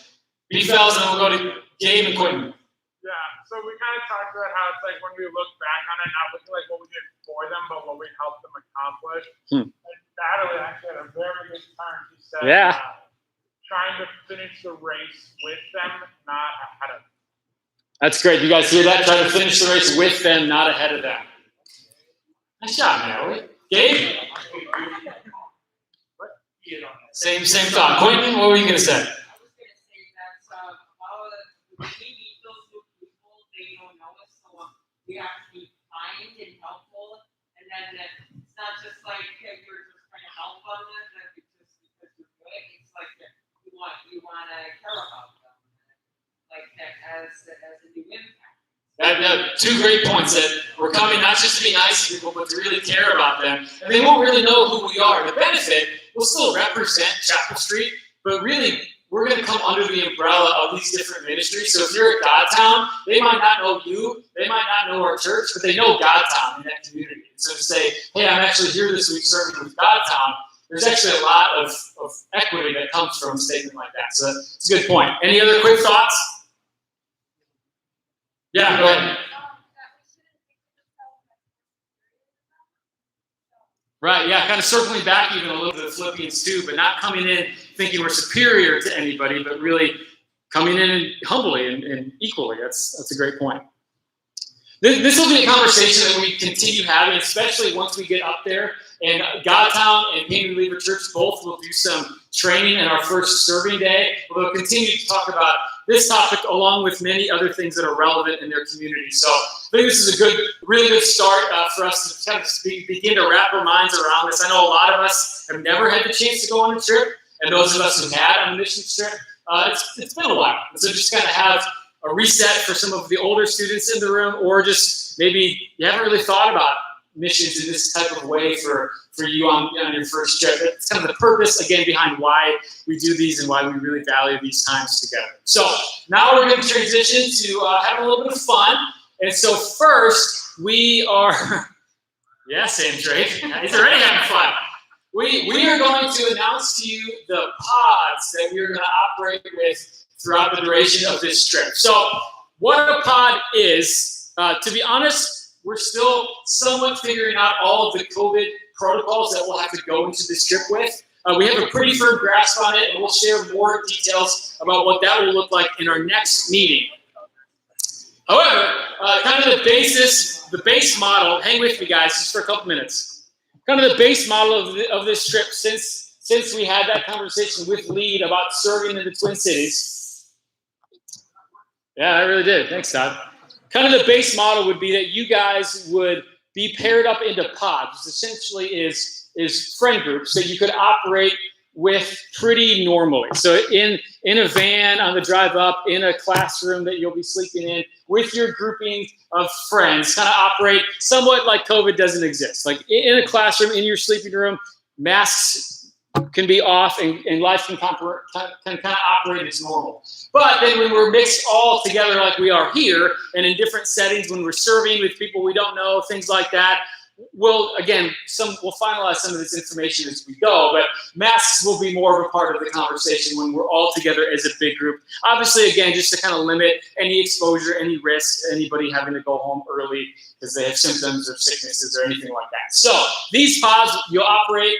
B-Fells, and then we'll go to Gabe and Quentin. Yeah, so we kind of talked about how it's like when we look back on it, not looking like what we did for them, but what we helped them accomplish. And Natalie actually had a very good time. She said, trying to finish the race with them, not ahead of them. That's great. You guys hear that? Trying to finish the race with them, not ahead of them. Nice job, Natalie. Gabe? Same thought. Quentin, what were you going to say? I was going to say that when we meet those new people, they don't know us, so we have to be kind and helpful. And then it's not just like, hey, you're just trying to help them, that it's just because you're good. It's like you want to care about them. like that as a new impact. Two great points that we're coming not just to be nice to people, but to really care about them. And they won't really know who we are. The benefit will still represent Chapel Street, but really we're going to come under the umbrella of these different ministries. So if you're at Godtown, they might not know you, they might not know our church, but they know Godtown in that community. And so to say, hey, I'm actually here this week serving with Godtown, there's actually a lot of equity that comes from a statement like that. So it's a good point. Any other quick thoughts? Yeah, go ahead. Right, yeah, kind of circling back even a little bit of Philippians 2, but not coming in thinking we're superior to anybody, but really coming in humbly and equally. That's a great point. This will be a conversation that we continue having, especially once we get up there. And Godtown and Painted Believer Church both will do some training in our first serving day. We'll continue to talk about this topic along with many other things that are relevant in their community. So I think this is a really good start for us to kind of begin to wrap our minds around this. I know a lot of us have never had the chance to go on a trip, and those of us who had on a mission trip, it's been a while. So just kind of have a reset for some of the older students in the room, or just maybe you haven't really thought about missions in this type of way for you on your first trip. It's kind of the purpose, again, behind why we do these and why we really value these times together. So now we're going to transition to having a little bit of fun. And so first, we are, yeah, Sam Drake, he's already having fun. We are going to announce to you the pods that we are going to operate with throughout the duration of this trip. So what a pod is, to be honest, we're still somewhat figuring out all of the COVID protocols that we'll have to go into this trip with. We have a pretty firm grasp on it, and we'll share more details about what that will look like in our next meeting. However, kind of the base model, hang with me guys just for a couple minutes. Kind of the base model of this trip since we had that conversation with Lead about serving in the Twin Cities. Yeah, I really did. Thanks, Todd. Kind of the base model would be that you guys would be paired up into pods, which essentially is friend groups that you could operate with pretty normally. So in a van on the drive up, in a classroom that you'll be sleeping in, with your grouping of friends, kind of operate somewhat like COVID doesn't exist. Like in a classroom, in your sleeping room, masks can be off and life can kind of operate as normal. But then when we're mixed all together like we are here and in different settings, when we're serving with people we don't know, things like that, we'll finalize some of this information as we go, but masks will be more of a part of the conversation when we're all together as a big group. Obviously, again, just to kind of limit any exposure, any risk, anybody having to go home early because they have symptoms or sicknesses or anything like that. So these pods, you'll operate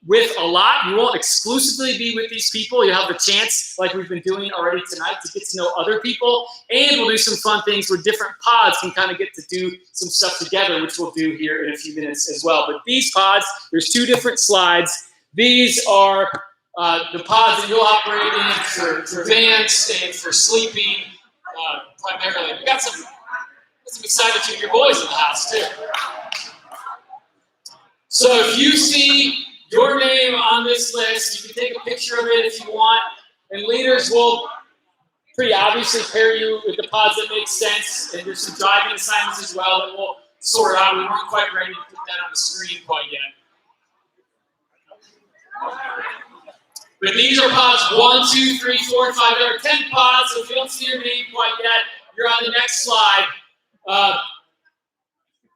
with a lot. You won't exclusively be with these people. You'll have the chance, like we've been doing already tonight, to get to know other people. And we'll do some fun things where different pods can kind of get to do some stuff together, which we'll do here in a few minutes as well. But these pods, there's two different slides. These are the pods that you'll operate in for vans and for sleeping primarily. We got some excited junior boys in the house too. So if you see your name on this list, you can take a picture of it if you want, and leaders will pretty obviously pair you with the pods that make sense, and there's some driving assignments as well that we'll sort out. We weren't quite ready to put that on the screen quite yet. But these are pods 1, 2, 3, 4, and 5. There are 10 pods, so if you don't see your name quite yet, you're on the next slide.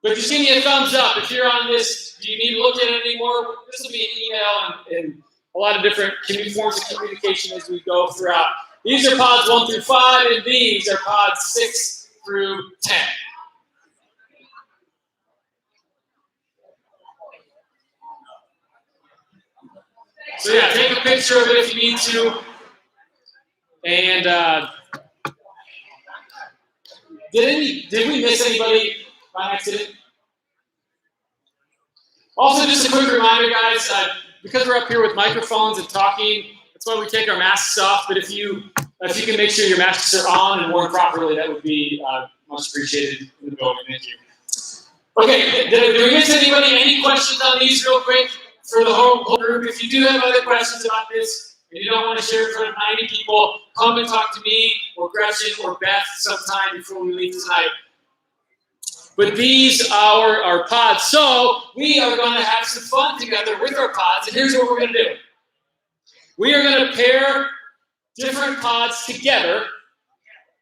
But just give me a thumbs up if you're on this. Do you need to look at it anymore? This will be an email and a lot of different forms of communication as we go throughout. These are pods 1 through 5, and these are pods 6 through 10. So yeah, take a picture of it if you need to. And did we miss anybody by accident? Also, just a quick reminder, guys, because we're up here with microphones and talking, that's why we take our masks off. But if you can make sure your masks are on and worn properly, that would be much appreciated in the building. Thank you. Okay, did we miss anybody? Any questions on these real quick for the whole group? If you do have other questions about this, and you don't want to share it in front of 90 people, come and talk to me or Gretchen or Beth sometime before we leave tonight. But these are our pods. So we are going to have some fun together with our pods, and here's what we're going to do. We are going to pair different pods together,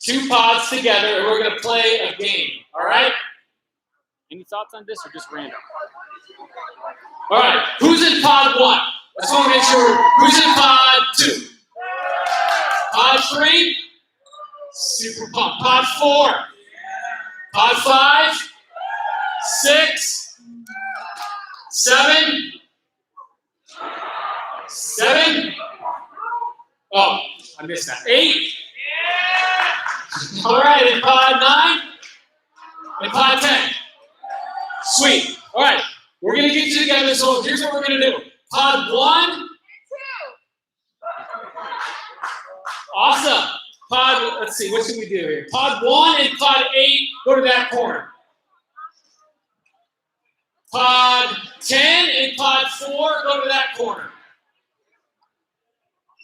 2 pods together, and we're going to play a game, all right? Any thoughts on this or just random? All right, who's in pod 1? I just want to make sure. Who's in pod 2? Pod 3? Super pumped. Pod 4? Pod 5? 6? 7? 7? Oh, I missed that. 8? All right, in pod 9? In pod 10? Sweet. All right, we're going to get you together, so here's what we're going to do. Pod 1. Awesome. Pod, let's see, what should we do here? Pod 1 and pod 8, go to that corner. Pod 10 and pod 4, go to that corner.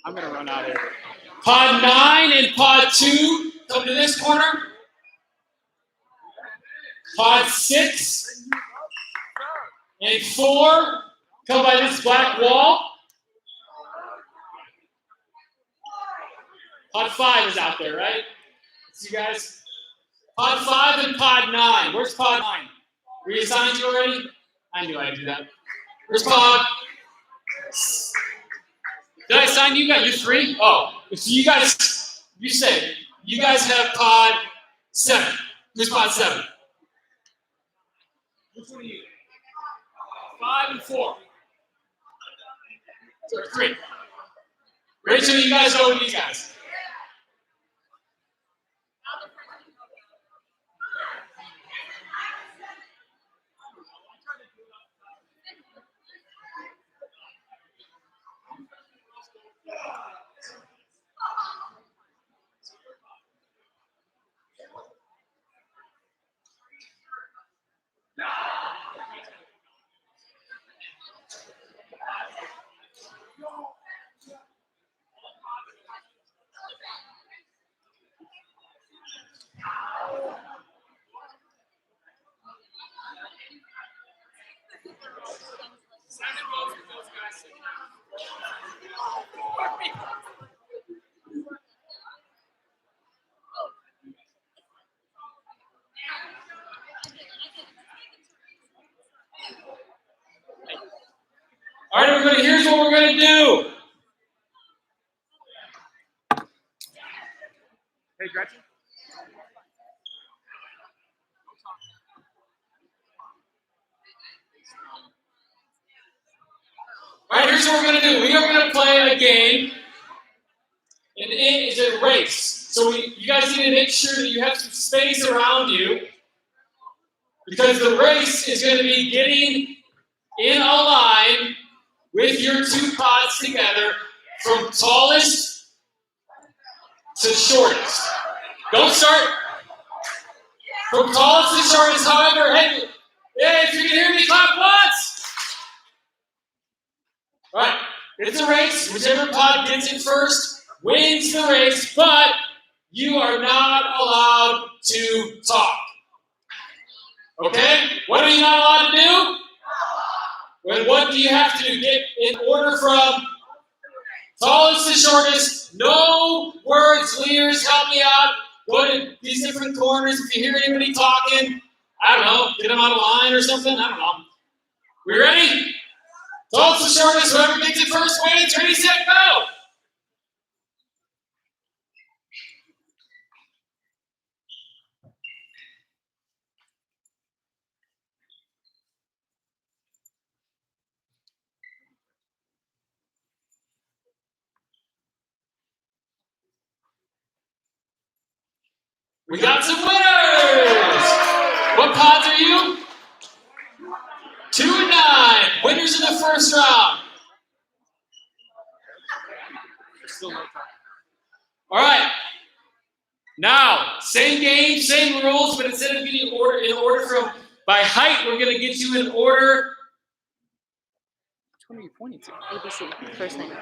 I'm going to run out here. Pod 9 and pod 2, come to this corner. Pod 6 and 4, come by this black wall. Pod 5 is out there, right? See you guys? Pod 5 and pod 9. Where's pod 9? Were you assigned you already? I knew I'd do that. Where's pod? Did I assign you? Got you 3? Oh, if you guys, you say, you guys have pod 7. Who's pod 7? Which one are you? 5 and 4. So 3. Rachel, you guys know these guys. All right, everybody, here's what we're going to do. Hey, Gretchen. All right, here's what we're going to do. We are going to play a game, and it is a race. So you guys need to make sure that you have some space around you, because the race is going to be getting in a line with your 2 pods together from tallest to shortest. Don't start from tallest to shortest, however. Hey, if you can hear me, clap once. All right, it's a race. Whichever pod gets it first wins the race, but you are not allowed to talk. Okay? What are you not allowed to do? Well, what do you have to do? Get in order from tallest to shortest. No words, leaders, help me out. Go to these different corners. If you hear anybody talking, I don't know, get them out of line or something. I don't know. We ready? Tallest to shortest, whoever gets it first wins. Ready, set, go! We got some winners! What pods are you? 2 and 9. Winners in the first round. All right. Now, same game, same rules, but instead of getting in order from by height, we're going to get you in order Which one are you pointing to? ABC, first name.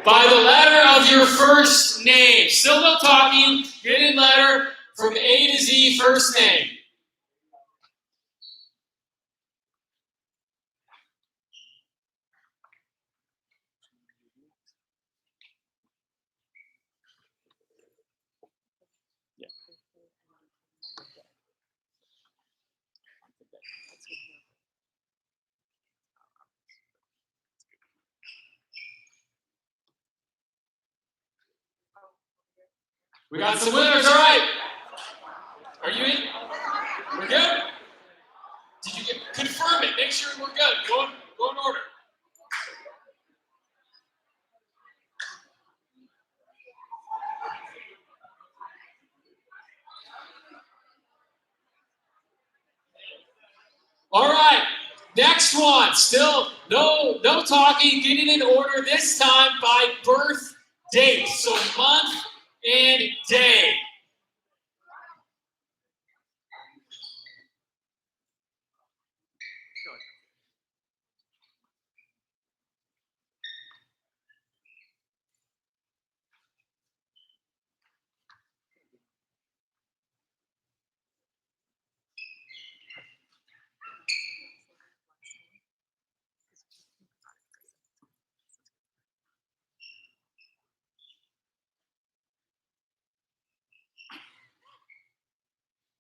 By the letter of your first name. Still no talking. Get in letter from A to Z, first name. We got some winners, all right. Are you in? We're good? Did you confirm it? Make sure we're good. Go in order. All right. Next one. Still no talking. Getting in order this time by birth date. So month and day.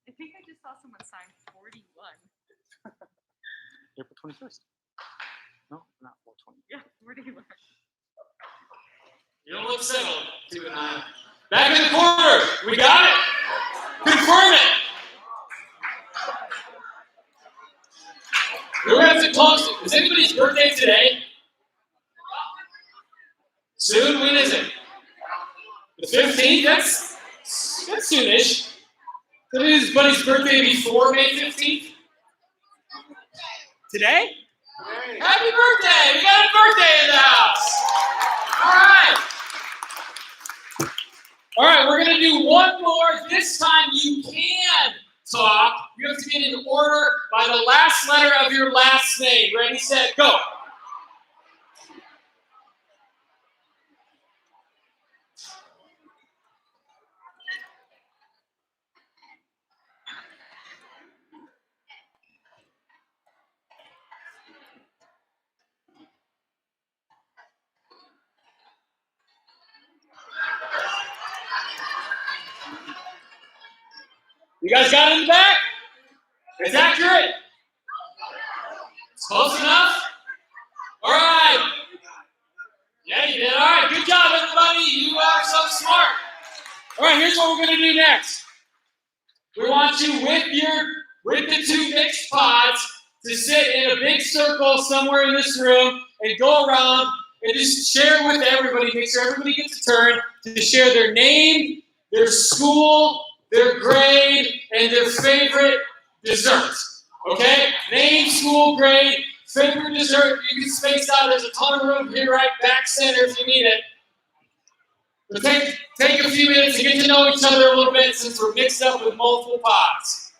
I think I just saw someone sign 41. April 21st. No, not 420. Yeah, 41. You don't look settled, 2 and 9. Back in the corner. We got it. Confirm it. Who has it close? Is anybody's birthday today? Soon? When is it? The 15th? That's soonish. That is his buddy's birthday before May 15th? Today? Happy birthday! We got a birthday in the house! All right, we're going to do one more. This time you can talk. You have to get in order by the last letter of your last name. Ready, set, go. You guys got it in the back? It's accurate? It's close enough? All right. Yeah, you did. All right. Good job, everybody. You are so smart. All right, here's what we're going to do next. We want you with the two mixed pods to sit in a big circle somewhere in this room and go around and just share with everybody. Make sure everybody gets a turn to share their name, their school, their grade, and their favorite dessert. Okay? Name, school, grade, favorite dessert. You can space out. There's a ton of room here, right back center if you need it. But take a few minutes to get to know each other a little bit since we're mixed up with multiple pods.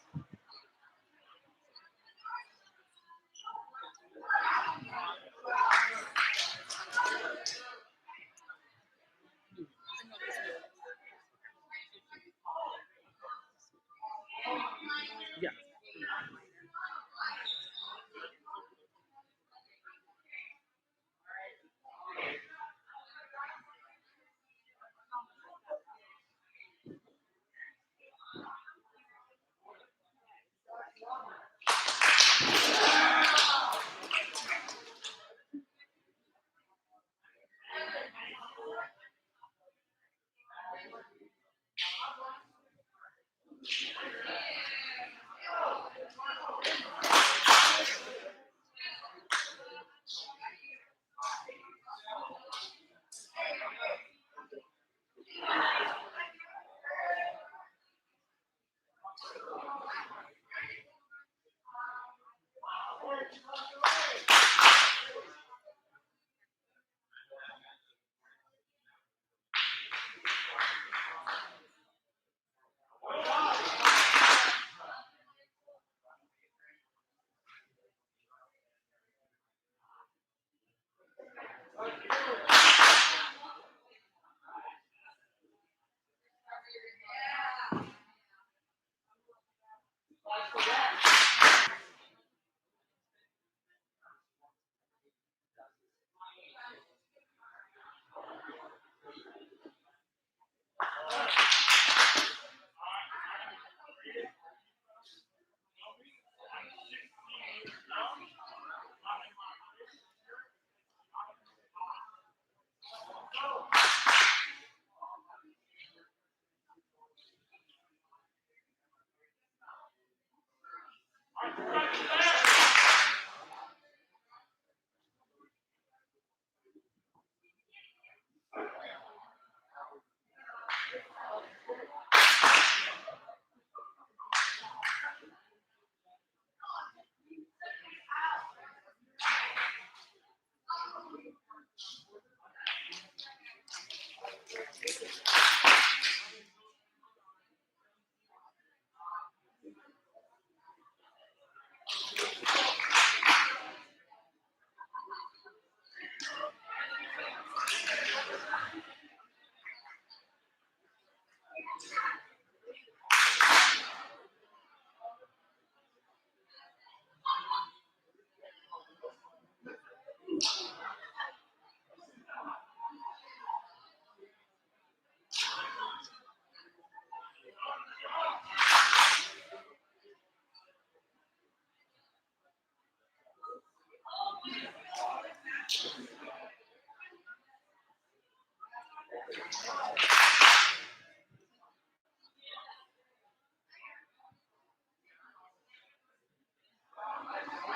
Yeah.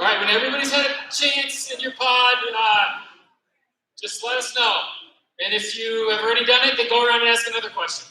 right, when everybody's had a chance in your pod, just let us know. And if you have already done it, then go around and ask another question.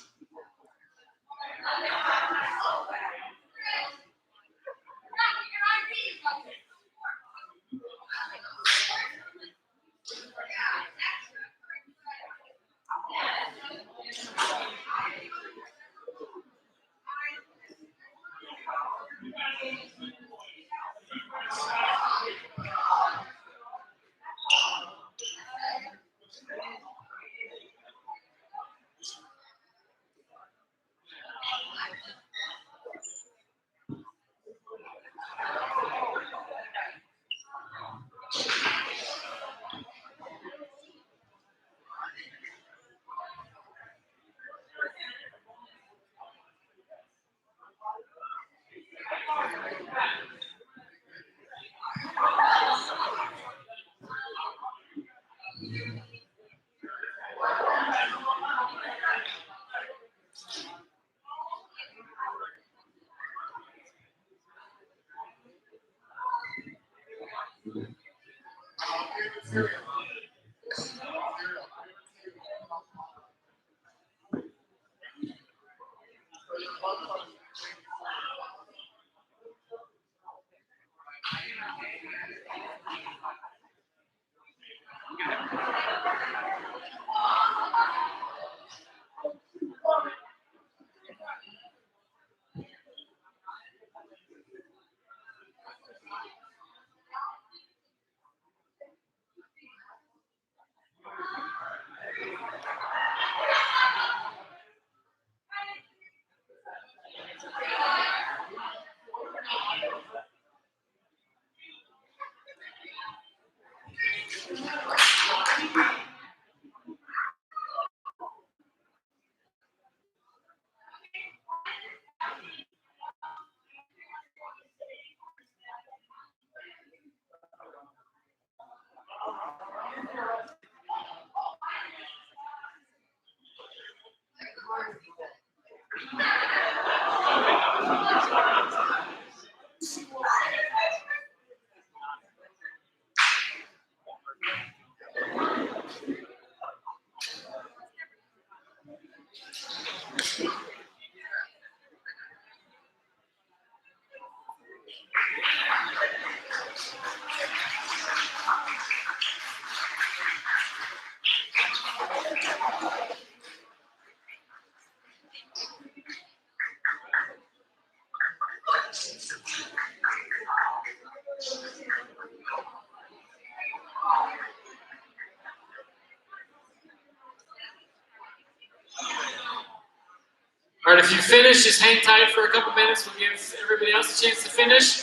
All right, if you finish, just hang tight for a couple minutes. We'll give everybody else a chance to finish.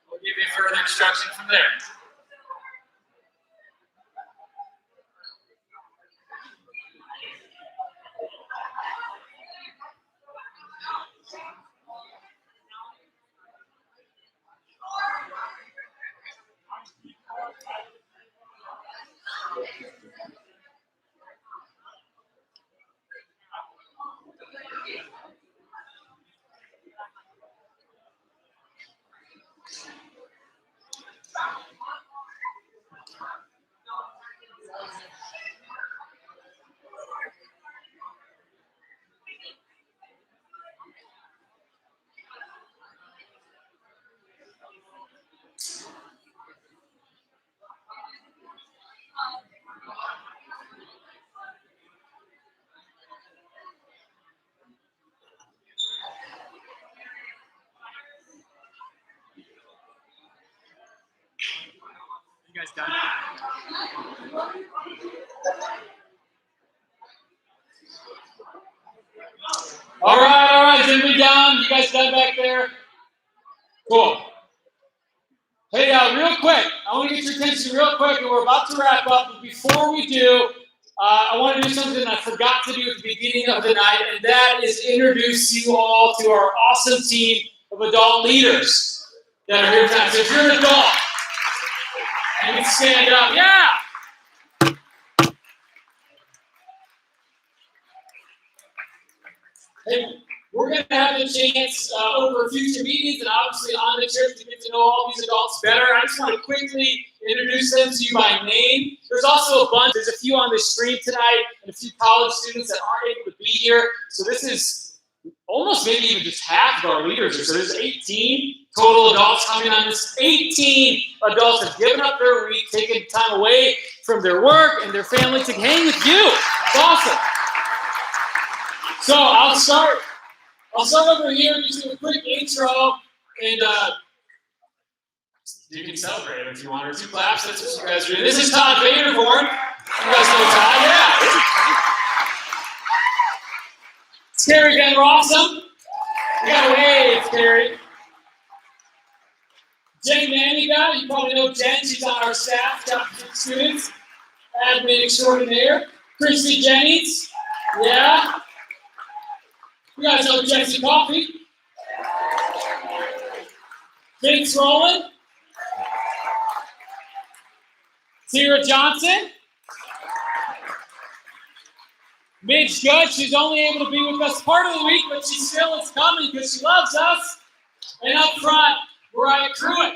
We'll give you further instruction from there. You guys done? All right. Is everybody done? You guys done back there? Cool. Hey, real quick, I want to get your attention real quick, and we're about to wrap up. But before we do, I want to do something I forgot to do at the beginning of the night, and that is introduce you all to our awesome team of adult leaders that are here tonight. So if you're an adult, you can stand up. Yeah. Hey, we're going to have the chance over future meetings and obviously on the trip to get to know all these adults better. I just want to quickly introduce them to you by name. There's also there's a few on the stream tonight and a few college students that aren't able to be here. So this is almost maybe even just half of our leaders. So there's 18 total adults coming on this. 18 adults have given up their week, taken time away from their work and their family to hang with you. It's awesome. So I'll start over here, just do a quick intro, and you can celebrate if you want, or 2 claps. That's what you guys are doing. This is Todd Vanderborn. You guys know Todd, yeah. It's Carrie Van Rossum. You got a wave, Carrie. Jen Maniga, you probably know Jen. She's on our staff, got students, admin extraordinaire. Christy Jennings, yeah. You guys know Jesse Coffey. Vince Rowland. Tira Johnson. Midge Judge, she's only able to be with us part of the week, but she still is coming because she loves us. And up front, Mariah Pruitt.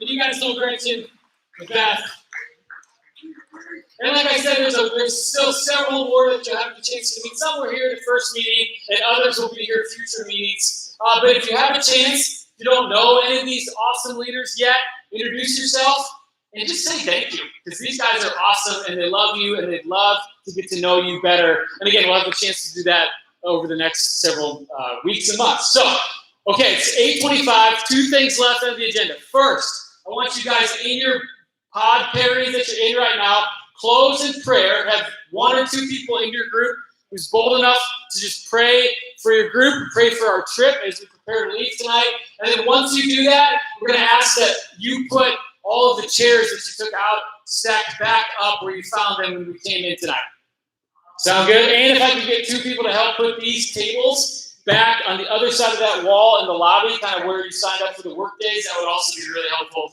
And you guys know Gretchen, Beth. And like I said, there's still several more that you'll have the chance to meet. Some were here at the first meeting, and others will be here at future meetings. But if you have a chance, if you don't know any of these awesome leaders yet, introduce yourself and just say thank you. Because these guys are awesome, and they love you, and they'd love to get to know you better. And again, we'll have a chance to do that over the next several weeks and months. So, okay, it's 8:25. 2 things left on the agenda. First, I want you guys in your pod pairings that you're in right now, close in prayer. Have 1 or 2 people in your group who's bold enough to just pray for your group, pray for our trip as we prepare to leave tonight. And then once you do that, we're going to ask that you put all of the chairs that you took out stacked back up where you found them when we came in tonight. Sound good? And if I could get 2 people to help put these tables back on the other side of that wall in the lobby, kind of where you signed up for the work days, that would also be really helpful.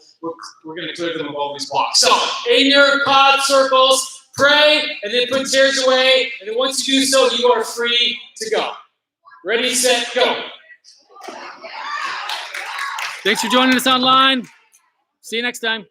We're going to clear them of all these blocks. So in your pod circles, pray, and then put chairs away. And then once you do so, you are free to go. Ready, set, go. Thanks for joining us online. See you next time.